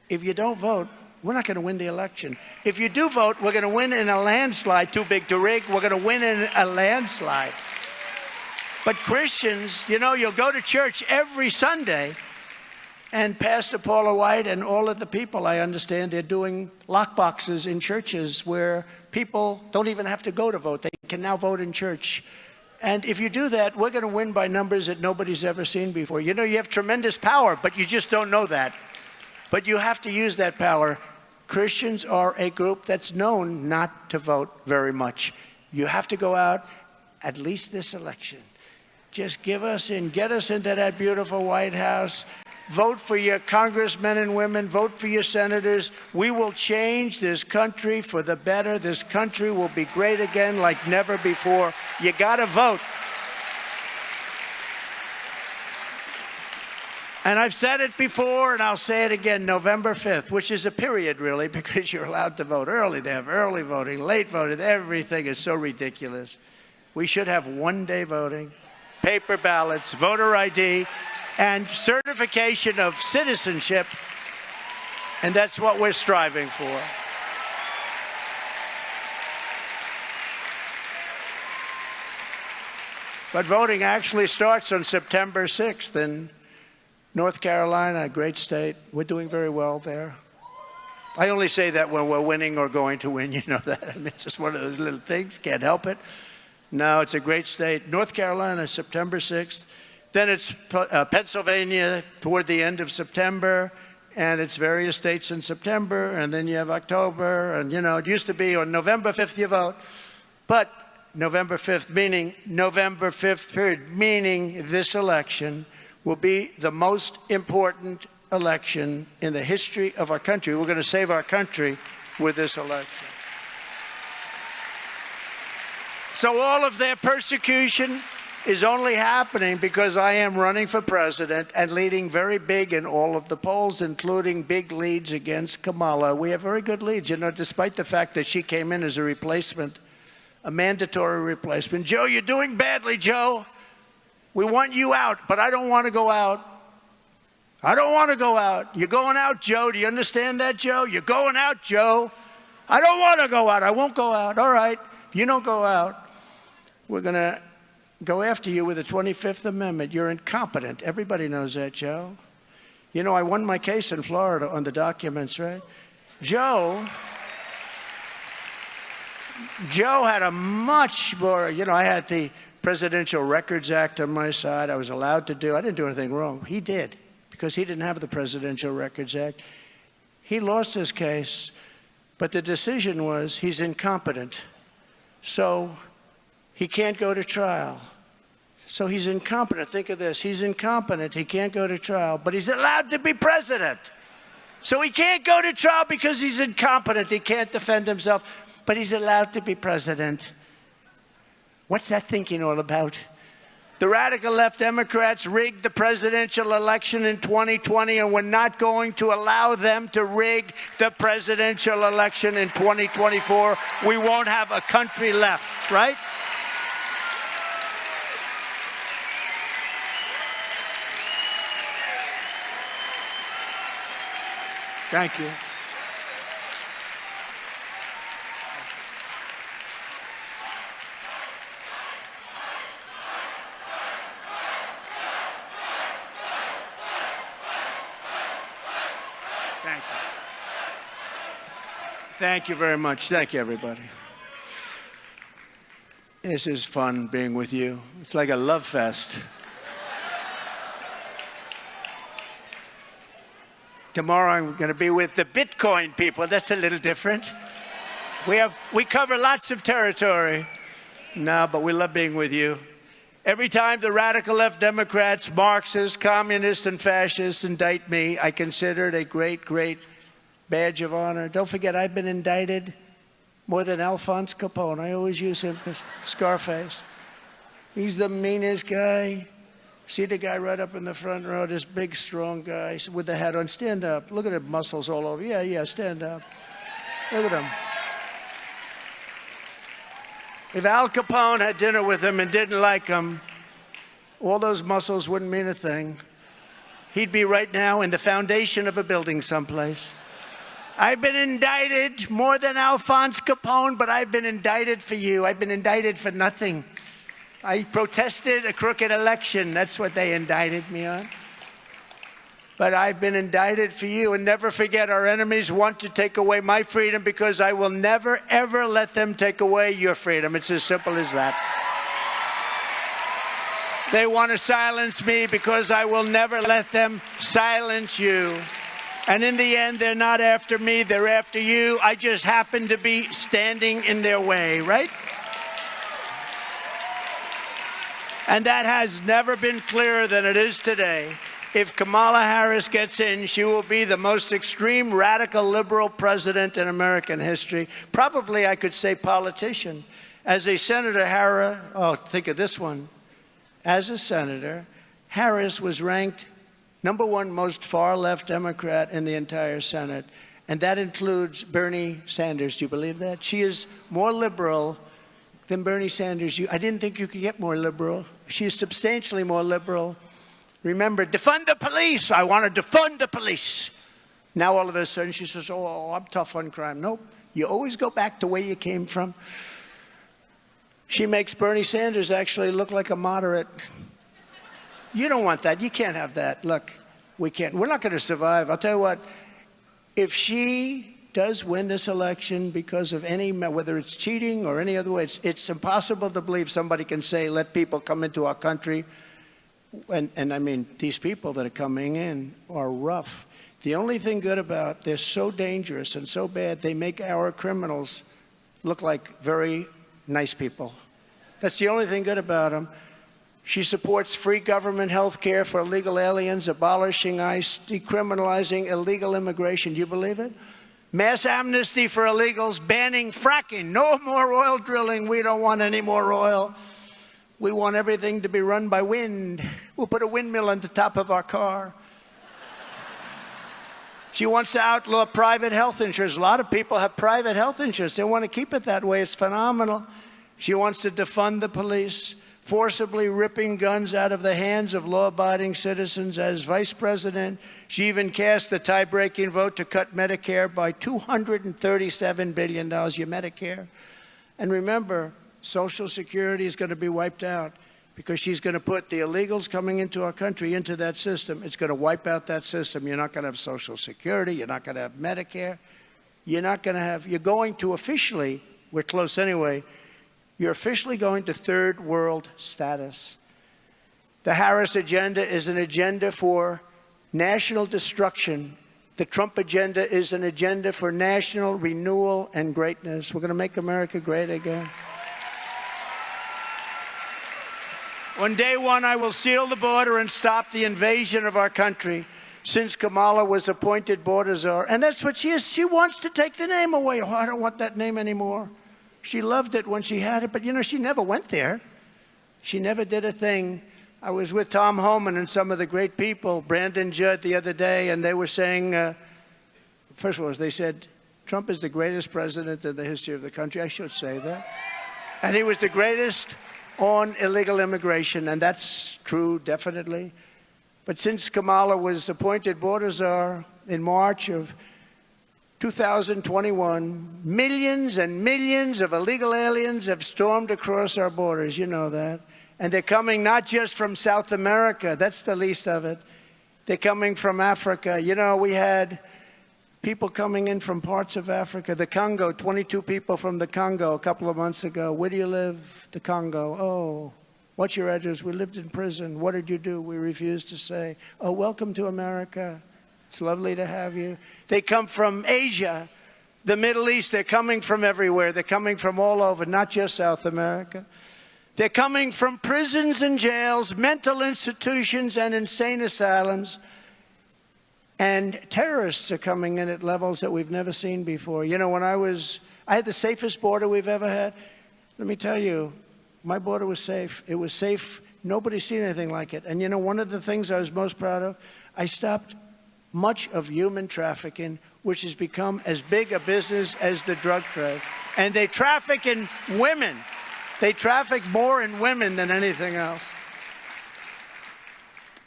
If you don't vote, we're not going to win the election. If you do vote, we're going to win in a landslide, too big to rig. We're going to win in a landslide. But Christians, you know, you'll go to church every Sunday, and Pastor Paula White and all of the people, I understand, they're doing lockboxes in churches where people don't even have to go to vote. They can now vote in church. And if you do that, we're going to win by numbers that nobody's ever seen before. You know, you have tremendous power, but you just don't know that. But you have to use that power. Christians are a group that's known not to vote very much. You have to go out, at least this election. Just give us in, get us into that beautiful White House. Vote for your congressmen and women. Vote for your senators. We will change this country for the better. This country will be great again like never before. You got to vote. And I've said it before, and I'll say it again, November 5th, which is a period, really, because you're allowed to vote early. They have early voting, late voting. Everything is so ridiculous. We should have one-day voting, paper ballots, voter ID, and certification of citizenship, and that's what we're striving for. But voting actually starts on September 6th in North Carolina, a great state. We're doing very well there. I only say that when we're winning or going to win, you know that. I mean, it's just one of those little things, can't help it. No, it's a great state. North Carolina, September 6th. Then it's Pennsylvania toward the end of September, and it's various states in September, and then you have October, and you know, it used to be on November 5th you vote, but November 5th, meaning this election will be the most important election in the history of our country. We're going to save our country with this election. So all of their persecution is only happening because I am running for president and leading very big in all of the polls, including big leads against Kamala. We have very good leads, you know, despite the fact that she came in as a replacement, a mandatory replacement. Joe, you're doing badly, Joe. We want you out, but I don't want to go out. I don't want to go out. You're going out, Joe. Do you understand that, Joe? You're going out, Joe. I don't want to go out. I won't go out. All right. If you don't go out, we're going to go after you with the 25th Amendment. You're incompetent. Everybody knows that, Joe. You know, I won my case in Florida on the documents, right? Joe had a much more, you know, I had the Presidential Records Act on my side. I was allowed to do, I didn't do anything wrong. He did, because he didn't have the Presidential Records Act. He lost his case, but the decision was he's incompetent. So he can't go to trial. So he's incompetent. Think of this. He's incompetent. He can't go to trial, but he's allowed to be president. So he can't go to trial because he's incompetent. He can't defend himself, but he's allowed to be president. What's that thinking all about? The radical left Democrats rigged the presidential election in 2020, and we're not going to allow them to rig the presidential election in 2024. We won't have a country left, right? Thank you. Thank you. Thank you very much. Thank you, everybody. This is fun being with you. It's like a love fest. Tomorrow I'm going to be with the Bitcoin people. That's a little different. We cover lots of territory. No, but we love being with you. Every time the radical left Democrats, Marxists, communists, and fascists indict me, I consider it a great, great badge of honor. Don't forget, I've been indicted more than Alphonse Capone. I always use him because Scarface. He's the meanest guy. See the guy right up in the front row, this big, strong guy with the hat on. Stand up. Look at the muscles all over. Yeah, stand up. Look at him. If Al Capone had dinner with him and didn't like him, all those muscles wouldn't mean a thing. He'd be right now in the foundation of a building someplace. I've been indicted more than Alphonse Capone, but I've been indicted for you. I've been indicted for nothing. I protested a crooked election. That's what they indicted me on. But I've been indicted for you. And never forget, our enemies want to take away my freedom because I will never, ever let them take away your freedom. It's as simple as that. They want to silence me because I will never let them silence you. And in the end, they're not after me, they're after you. I just happen to be standing in their way, right? And that has never been clearer than it is today. If Kamala Harris gets in, she will be the most extreme, radical, liberal president in American history. Probably, I could say, politician. As a senator, think of this one. As a senator, Harris was ranked #1 most far-left Democrat in the entire Senate. And that includes Bernie Sanders. Do you believe that? She is more liberal than Bernie Sanders. I didn't think you could get more liberal. She is substantially more liberal. Remember, defund the police. I want to defund the police. Now all of a sudden she says, oh, I'm tough on crime. Nope. You always go back to where you came from. She makes Bernie Sanders actually look like a moderate. You don't want that. You can't have that. Look, we can't. We're not going to survive. I'll tell you what. If she does win this election because of whether it's cheating or any other way, it's impossible to believe somebody can say, let people come into our country. And I mean, these people that are coming in are rough. The only thing good about, they're so dangerous and so bad, they make our criminals look like very nice people. That's the only thing good about them. She supports free government health care for illegal aliens, abolishing ICE, decriminalizing illegal immigration. Do you believe it? Mass amnesty for illegals, banning fracking. No more oil drilling. We don't want any more oil. We want everything to be run by wind. We'll put a windmill on the top of our car. She wants to outlaw private health insurance. A lot of people have private health insurance. They want to keep it that way. It's phenomenal. She wants to defund the police, forcibly ripping guns out of the hands of law-abiding citizens. As vice president, she even cast the tie-breaking vote to cut Medicare by $237 billion, your Medicare. And remember, Social Security is going to be wiped out because she's going to put the illegals coming into our country into that system. It's going to wipe out that system. You're not going to have Social Security. You're not going to have Medicare. You're going to officially, we're close anyway, you're officially going to third world status. The Harris agenda is an agenda for national destruction. The Trump agenda is an agenda for national renewal and greatness. We're going to make America great again. On day one, I will seal the border and stop the invasion of our country. Since Kamala was appointed border czar, and that's what she is. She wants to take the name away. Oh, I don't want that name anymore. She loved it when she had it, but she never went there. She never did a thing. I was with Tom Homan and some of the great people, Brandon Judd the other day, and they were saying, first of all, they said, Trump is the greatest president in the history of the country. I should say that. And he was the greatest on illegal immigration, and that's true, definitely. But since Kamala was appointed border czar in March of 2021, millions and millions of illegal aliens have stormed across our borders. You know that. And they're coming not just from South America. That's the least of it. They're coming from Africa. We had people coming in from parts of Africa. The Congo, 22 people from the Congo a couple of months ago. Where do you live? The Congo. Oh, what's your address? We lived in prison. What did you do? We refused to say. Oh, welcome to America. It's lovely to have you. They come from Asia. The Middle East, they're coming from everywhere. They're coming from all over, not just South America. They're coming from prisons and jails, mental institutions and insane asylums. And terrorists are coming in at levels that we've never seen before. You know, when I had the safest border we've ever had. Let me tell you, my border was safe. It was safe. Nobody's seen anything like it. And you know, one of the things I was most proud of, I stopped much of human trafficking, which has become as big a business as the drug trade. And they traffic in women. They traffic more in women than anything else.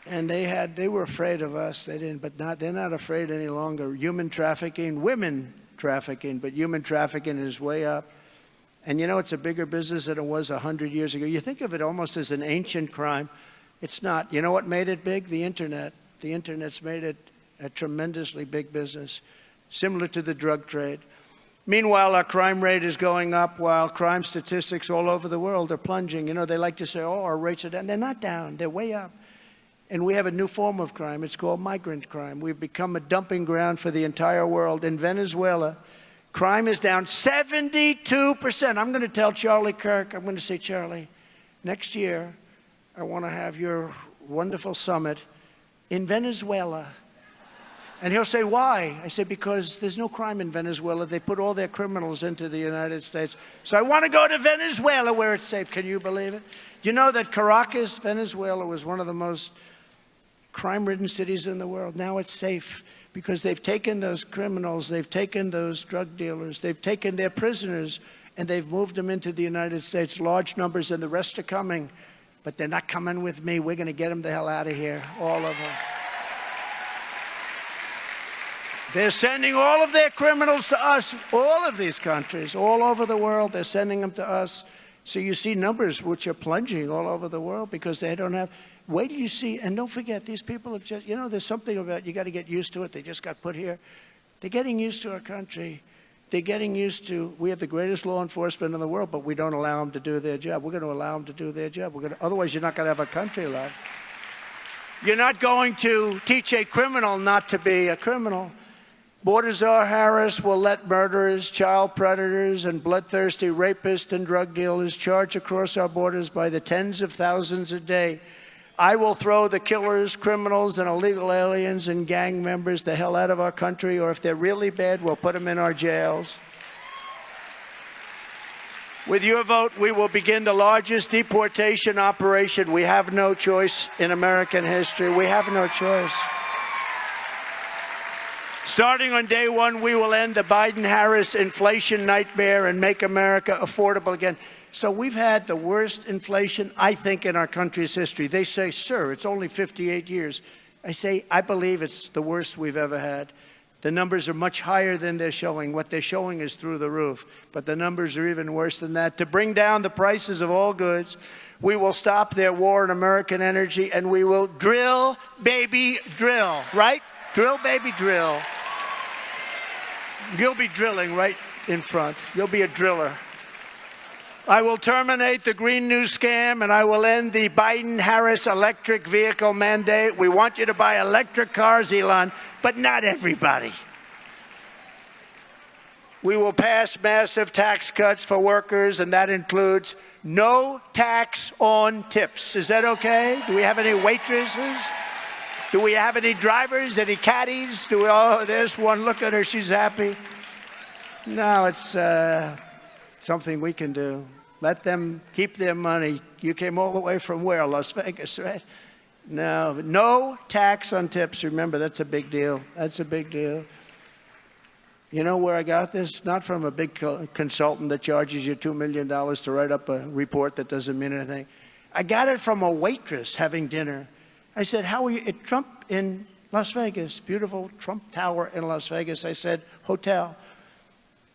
And they were afraid of us. They didn't, but they're not afraid any longer. Human trafficking, women trafficking, but human trafficking is way up. And you know, it's a bigger business than it was 100 years ago. You think of it almost as an ancient crime. It's not. You know what made it big? The internet. The internet's made it a tremendously big business, similar to the drug trade. Meanwhile, our crime rate is going up while crime statistics all over the world are plunging. You know, they like to say, oh, our rates are down. They're not down. They're way up. And we have a new form of crime. It's called migrant crime. We've become a dumping ground for the entire world. In Venezuela, crime is down 72%. I'm going to tell Charlie Kirk, I'm going to say, Charlie, next year, I want to have your wonderful summit in Venezuela. And he'll say, why? I said, because there's no crime in Venezuela. They put all their criminals into the United States. So I want to go to Venezuela where it's safe. Can you believe it? You know that Caracas, Venezuela, was one of the most crime-ridden cities in the world. Now it's safe because they've taken those criminals, they've taken those drug dealers, they've taken their prisoners, and they've moved them into the United States, large numbers, and the rest are coming. But they're not coming with me. We're going to get them the hell out of here, all of them. They're sending all of their criminals to us, all of these countries, all over the world. They're sending them to us. So you see numbers which are plunging all over the world because they don't have. Wait till you see, and don't forget, these people have just, you know, there's something about, you got to get used to it. They just got put here. They're getting used to our country. They're getting used to, we have the greatest law enforcement in the world, but we don't allow them to do their job. We're going to allow them to do their job. Otherwise, you're not going to have a country left. You're not going to teach a criminal not to be a criminal. Border Czar Harris will let murderers, child predators, and bloodthirsty rapists and drug dealers charge across our borders by the tens of thousands a day. I will throw the killers, criminals, and illegal aliens and gang members the hell out of our country, or if they're really bad, we'll put them in our jails. With your vote, we will begin the largest deportation operation. We have no choice in American history. We have no choice. Starting on day one, we will end the Biden-Harris inflation nightmare and make America affordable again. So we've had the worst inflation, I think, in our country's history. They say, sir, it's only 58 years. I say, I believe it's the worst we've ever had. The numbers are much higher than they're showing. What they're showing is through the roof. But the numbers are even worse than that. To bring down the prices of all goods, we will stop their war on American energy, and we will drill, baby, drill, right? Drill, baby, drill. You'll be drilling right in front. You'll be a driller. I will terminate the Green New Scam, and I will end the Biden-Harris electric vehicle mandate. We want you to buy electric cars, Elon, but not everybody. We will pass massive tax cuts for workers, and that includes no tax on tips. Is that okay? Do we have any waitresses? Do we have any drivers, any caddies? Oh, there's one. Look at her. She's happy. No, it's something we can do. Let them keep their money. You came all the way from where? Las Vegas, right? No tax on tips. Remember, that's a big deal. That's a big deal. You know where I got this? Not from a big consultant that charges you $2 million to write up a report that doesn't mean anything. I got it from a waitress having dinner. I said, how are you? At Trump in Las Vegas, beautiful Trump Tower in Las Vegas. I said, hotel.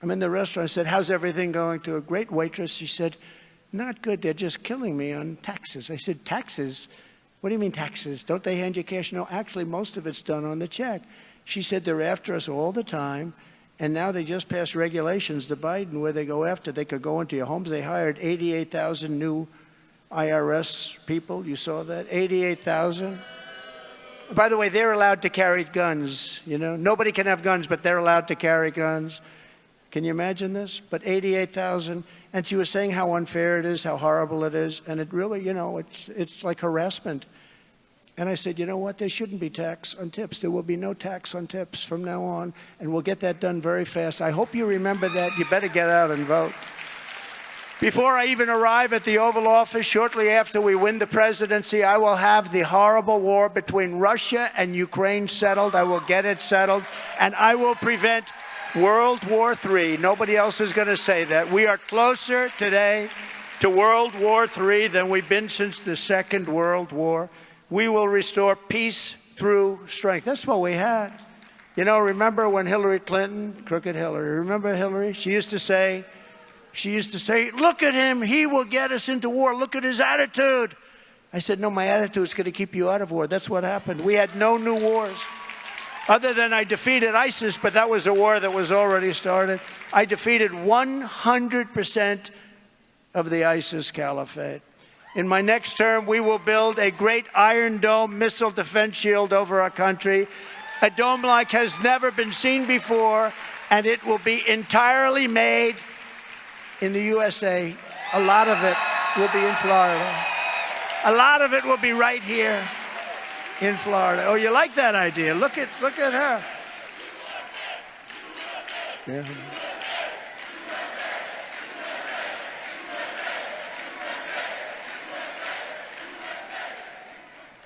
I'm in the restaurant. I said, how's everything going? To a great waitress. She said, not good. They're just killing me on taxes. I said, taxes? What do you mean taxes? Don't they hand you cash? No, actually, most of it's done on the check. She said, they're after us all the time. And now they just passed regulations to Biden where they go after. They could go into your homes. They hired 88,000 new IRS people. You saw that? 88,000. By the way, they're allowed to carry guns. You know, nobody can have guns, but they're allowed to carry guns. Can you imagine this? But 88,000, and she was saying how unfair it is, how horrible it is, and it really, you know, it's like harassment. And I said, you know what, there shouldn't be tax on tips. There will be no tax on tips from now on, and we'll get that done very fast. I hope you remember that. You better get out and vote. Before I even arrive at the Oval Office, shortly after we win the presidency, I will have the horrible war between Russia and Ukraine settled. I will get it settled, and I will prevent World War III. Nobody else is going to say that. We are closer today to World War III than we've been since the Second World War. We will restore peace through strength. That's what we had. You know, remember when Hillary Clinton, crooked Hillary, remember Hillary? She used to say, look at him, he will get us into war. Look at his attitude. I said, no, my attitude is going to keep you out of war. That's what happened. We had no new wars. Other than I defeated ISIS, but that was a war that was already started. I defeated 100% of the ISIS caliphate. In my next term, we will build a great Iron Dome missile defense shield over our country, a dome like has never been seen before, and it will be entirely made in the USA. A lot of it will be in Florida. A lot of it will be right here in Florida. Oh, you like that idea? Look at her. Yeah.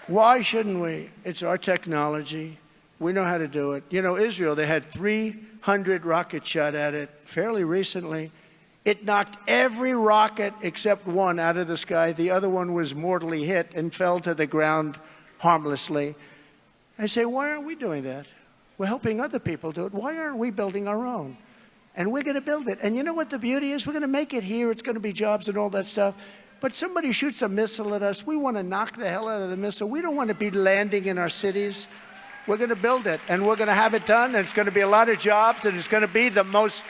Why shouldn't we? It's our technology. We know how to do it. You know, Israel, they had 300 rockets shot at it fairly recently. It knocked every rocket except one out of the sky. The other one was mortally hit and fell to the ground harmlessly. I say, why aren't we doing that? We're helping other people do it. Why aren't we building our own? And we're going to build it. And you know what the beauty is? We're going to make it here. It's going to be jobs and all that stuff. But somebody shoots a missile at us. We want to knock the hell out of the missile. We don't want to be landing in our cities. We're going to build it, and we're going to have it done, and it's going to be a lot of jobs, and it's going to be the most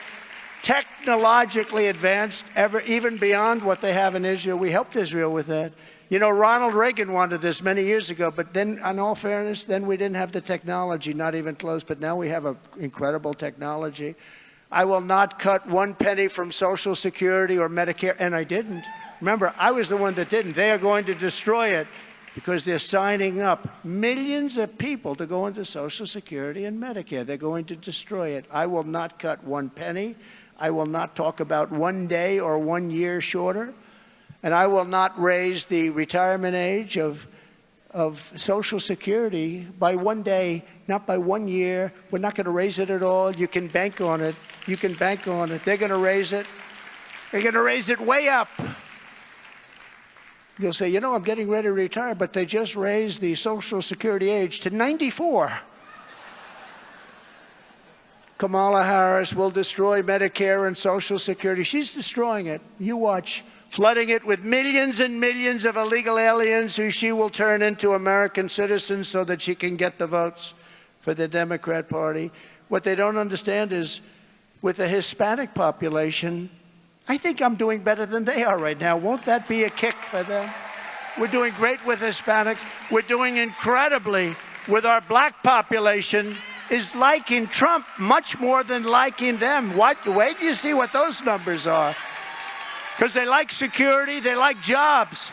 technologically advanced ever, even beyond what they have in Israel. We helped Israel with that. You know, Ronald Reagan wanted this many years ago, but then, in all fairness, then we didn't have the technology, not even close, but now we have an incredible technology. I will not cut 1 penny from Social Security or Medicare, and I didn't. Remember, I was the one that didn't. They are going to destroy it because they're signing up millions of people to go into Social Security and Medicare. They're going to destroy it. I will not cut 1 penny. I will not talk about 1 day or 1 year shorter. And I will not raise the retirement age of Social Security by 1 day, not by 1 year. We're not going to raise it at all. You can bank on it. You can bank on it. They're going to raise it. They're going to raise it way up. You'll say, you know, I'm getting ready to retire, but they just raised the Social Security age to 94. Kamala Harris will destroy Medicare and Social Security. She's destroying it. You watch. Flooding it with millions and millions of illegal aliens who she will turn into American citizens so that she can get the votes for the Democrat Party. What they don't understand is with the Hispanic population, I think I'm doing better than they are right now. Won't that be a kick for them? We're doing great with Hispanics. We're doing incredibly with our black population is liking Trump much more than liking them. Wait till you see what those numbers are. Because they like security, they like jobs.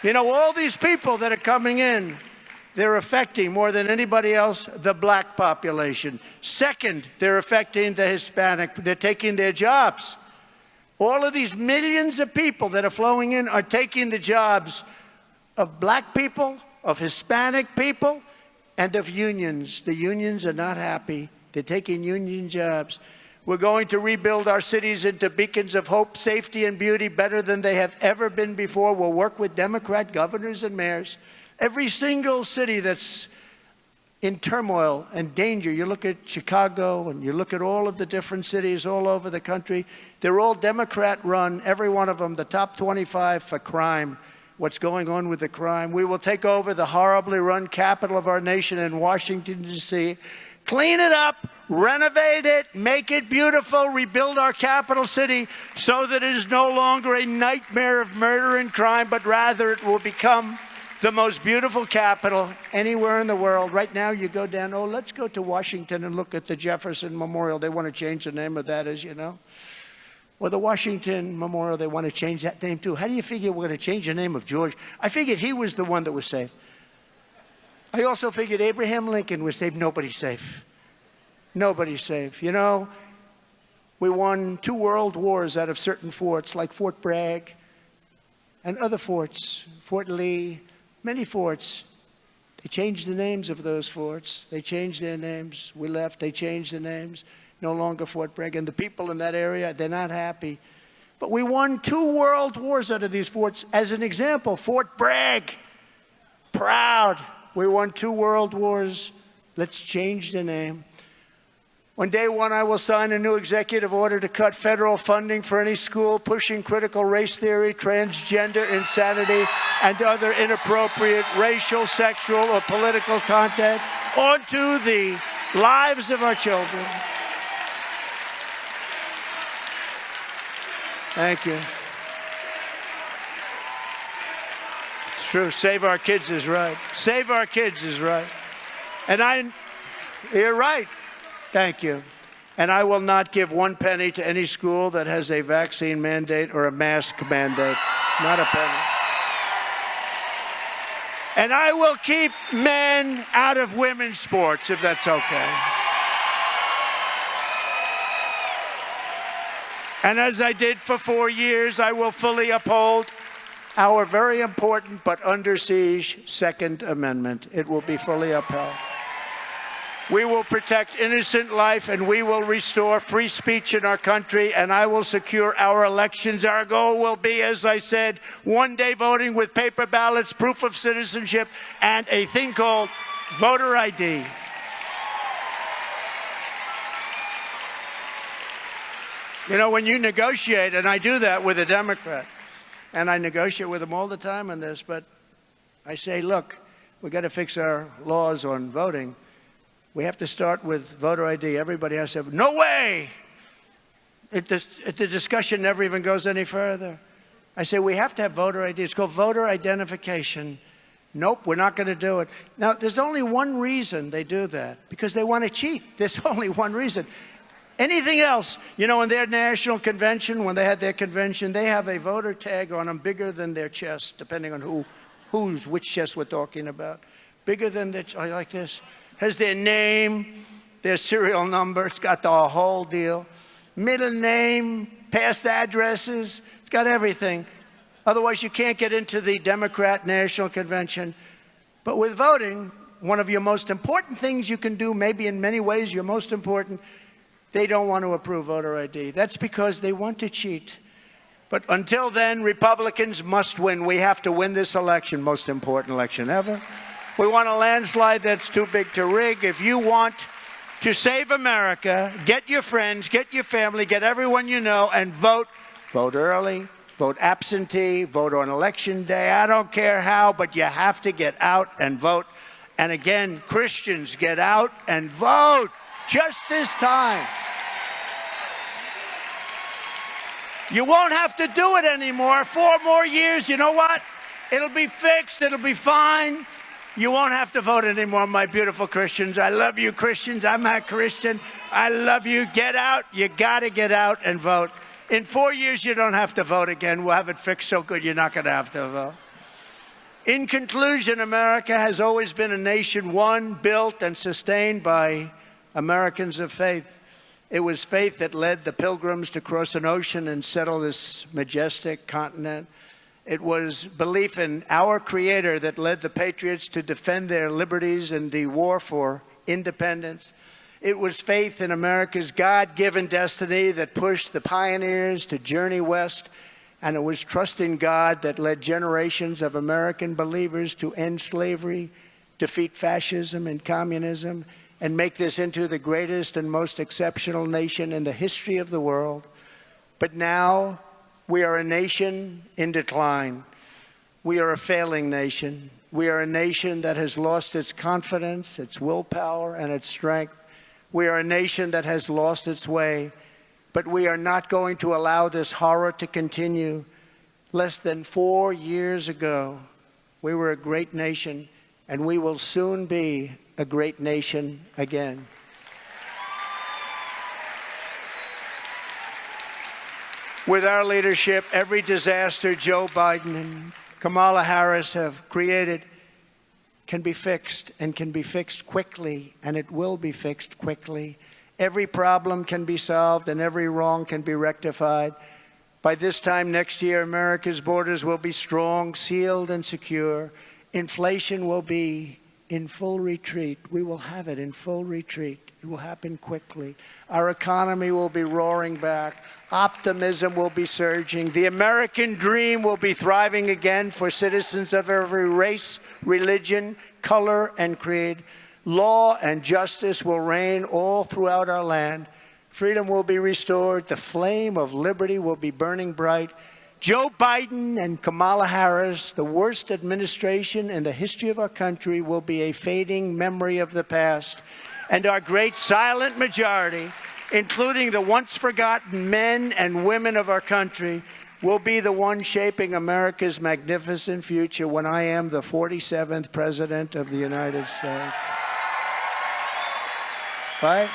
You know, all these people that are coming in, they're affecting more than anybody else the black population. Second, they're affecting the Hispanic. They're taking their jobs. All of these millions of people that are flowing in are taking the jobs of black people, of Hispanic people, and of unions. The unions are not happy. They're taking union jobs. We're going to rebuild our cities into beacons of hope, safety, and beauty better than they have ever been before. We'll work with Democrat governors and mayors. Every single city that's in turmoil and danger. You look at Chicago and you look at all of the different cities all over the country. They're all Democrat run, every one of them, the top 25 for crime. What's going on with the crime? We will take over the horribly run capital of our nation in Washington, D.C., clean it up, renovate it, make it beautiful, rebuild our capital city so that it is no longer a nightmare of murder and crime, but rather it will become the most beautiful capital anywhere in the world. Right now, you go down, oh, let's go to Washington and look at the Jefferson Memorial. They want to change the name of that, as you know. Or the Washington Memorial, they want to change that name too. How do you figure we're going to change the name of George? I figured he was the one that was safe. I also figured Abraham Lincoln was safe. Nobody's safe. Nobody's safe. You know, we won 2 world wars out of certain forts, like Fort Bragg and other forts, Fort Lee, many forts. They changed the names of those forts. They changed their names. We left. They changed the names. No longer Fort Bragg. And the people in that area, they're not happy. But we won 2 world wars out of these forts. As an example, Fort Bragg, proud. We won 2 world wars. Let's change the name. On day 1, I will sign a new executive order to cut federal funding for any school pushing critical race theory, transgender insanity, and other inappropriate racial, sexual, or political content onto the lives of our children. Thank you. It's true. Save our kids is right. Save our kids is right. And you're right. Thank you. And I will not give 1 penny to any school that has a vaccine mandate or a mask mandate. Not a penny. And I will keep men out of women's sports, if that's okay. And as I did for 4 years, I will fully uphold our very important but under siege Second Amendment. It will be fully upheld. We will protect innocent life, and we will restore free speech in our country, and I will secure our elections. Our goal will be, as I said, one-day voting with paper ballots, proof of citizenship, and a thing called voter ID. You know, when you negotiate, and I do that with the Democrats, and I negotiate with them all the time on this, but I say, look, we've got to fix our laws on voting. We have to start with voter ID. Everybody has to have, no way! The discussion never even goes any further. I say, we have to have voter ID. It's called voter identification. Nope, we're not going to do it. Now, there's only one reason they do that, because they want to cheat. There's only one reason. Anything else, you know, in their national convention, when they had their convention, they have a voter tag on them bigger than their chest, depending on which chest we're talking about. Bigger than their, like this. Has their name, their serial number, it's got the whole deal. Middle name, past addresses, it's got everything. Otherwise, you can't get into the Democrat National Convention. But with voting, one of your most important things you can do, maybe in many ways your most important, they don't want to approve voter ID. That's because they want to cheat. But until then, Republicans must win. We have to win this election, most important election ever. We want a landslide that's too big to rig. If you want to save America, get your friends, get your family, get everyone you know, and vote. Vote early, vote absentee, vote on election day. I don't care how, but you have to get out and vote. And again, Christians, get out and vote. Just this time. You won't have to do it anymore. 4 more years, you know what? It'll be fixed, it'll be fine. You won't have to vote anymore, my beautiful Christians. I love you, Christians. I'm a Christian. I love you. Get out. You got to get out and vote. In 4 years, you don't have to vote again. We'll have it fixed so good you're not going to have to vote. In conclusion, America has always been a nation won, built, and sustained by Americans of faith. It was faith that led the Pilgrims to cross an ocean and settle this majestic continent. It was belief in our Creator that led the patriots to defend their liberties in the war for independence. It was faith in America's God-given destiny that pushed the pioneers to journey west. And it was trust in God that led generations of American believers to end slavery, defeat fascism and communism, and make this into the greatest and most exceptional nation in the history of the world. But now, we are a nation in decline. We are a failing nation. We are a nation that has lost its confidence, its willpower, and its strength. We are a nation that has lost its way. But we are not going to allow this horror to continue. Less than 4 years ago, We were a great nation, and we will soon be a great nation again. With our leadership, every disaster Joe Biden and Kamala Harris have created can be fixed, and can be fixed quickly, and it will be fixed quickly. Every problem can be solved, and every wrong can be rectified. By this time next year, America's borders will be strong, sealed, and secure. Inflation will be in full retreat. We will have it in full retreat. It will happen quickly. Our economy will be roaring back. Optimism will be surging. The American dream will be thriving again for citizens of every race, religion, color, and creed. Law and justice will reign all throughout our land. Freedom will be restored. The flame of liberty will be burning bright. Joe Biden and Kamala Harris, the worst administration in the history of our country, will be a fading memory of the past. And our great silent majority, including the once forgotten men and women of our country, will be the one shaping America's magnificent future when I am the 47th President of the United States. Right?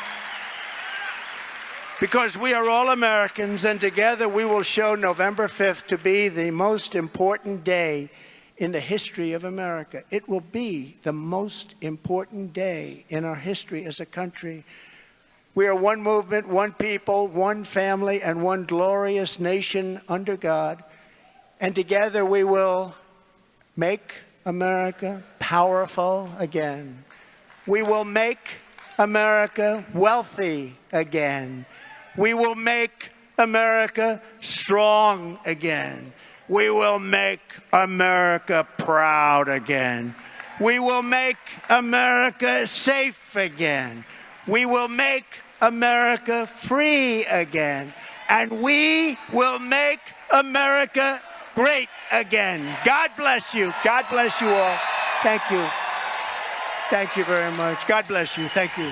Because we are all Americans, and together we will show November 5th to be the most important day in the history of America. It will be the most important day in our history as a country. We are one movement, one people, one family, and one glorious nation under God. And together we will make America powerful again. We will make America wealthy again. We will make America strong again. We will make America proud again. We will make America safe again. We will make America free again. And we will make America great again. God bless you. God bless you all. Thank you. Thank you very much. God bless you. Thank you.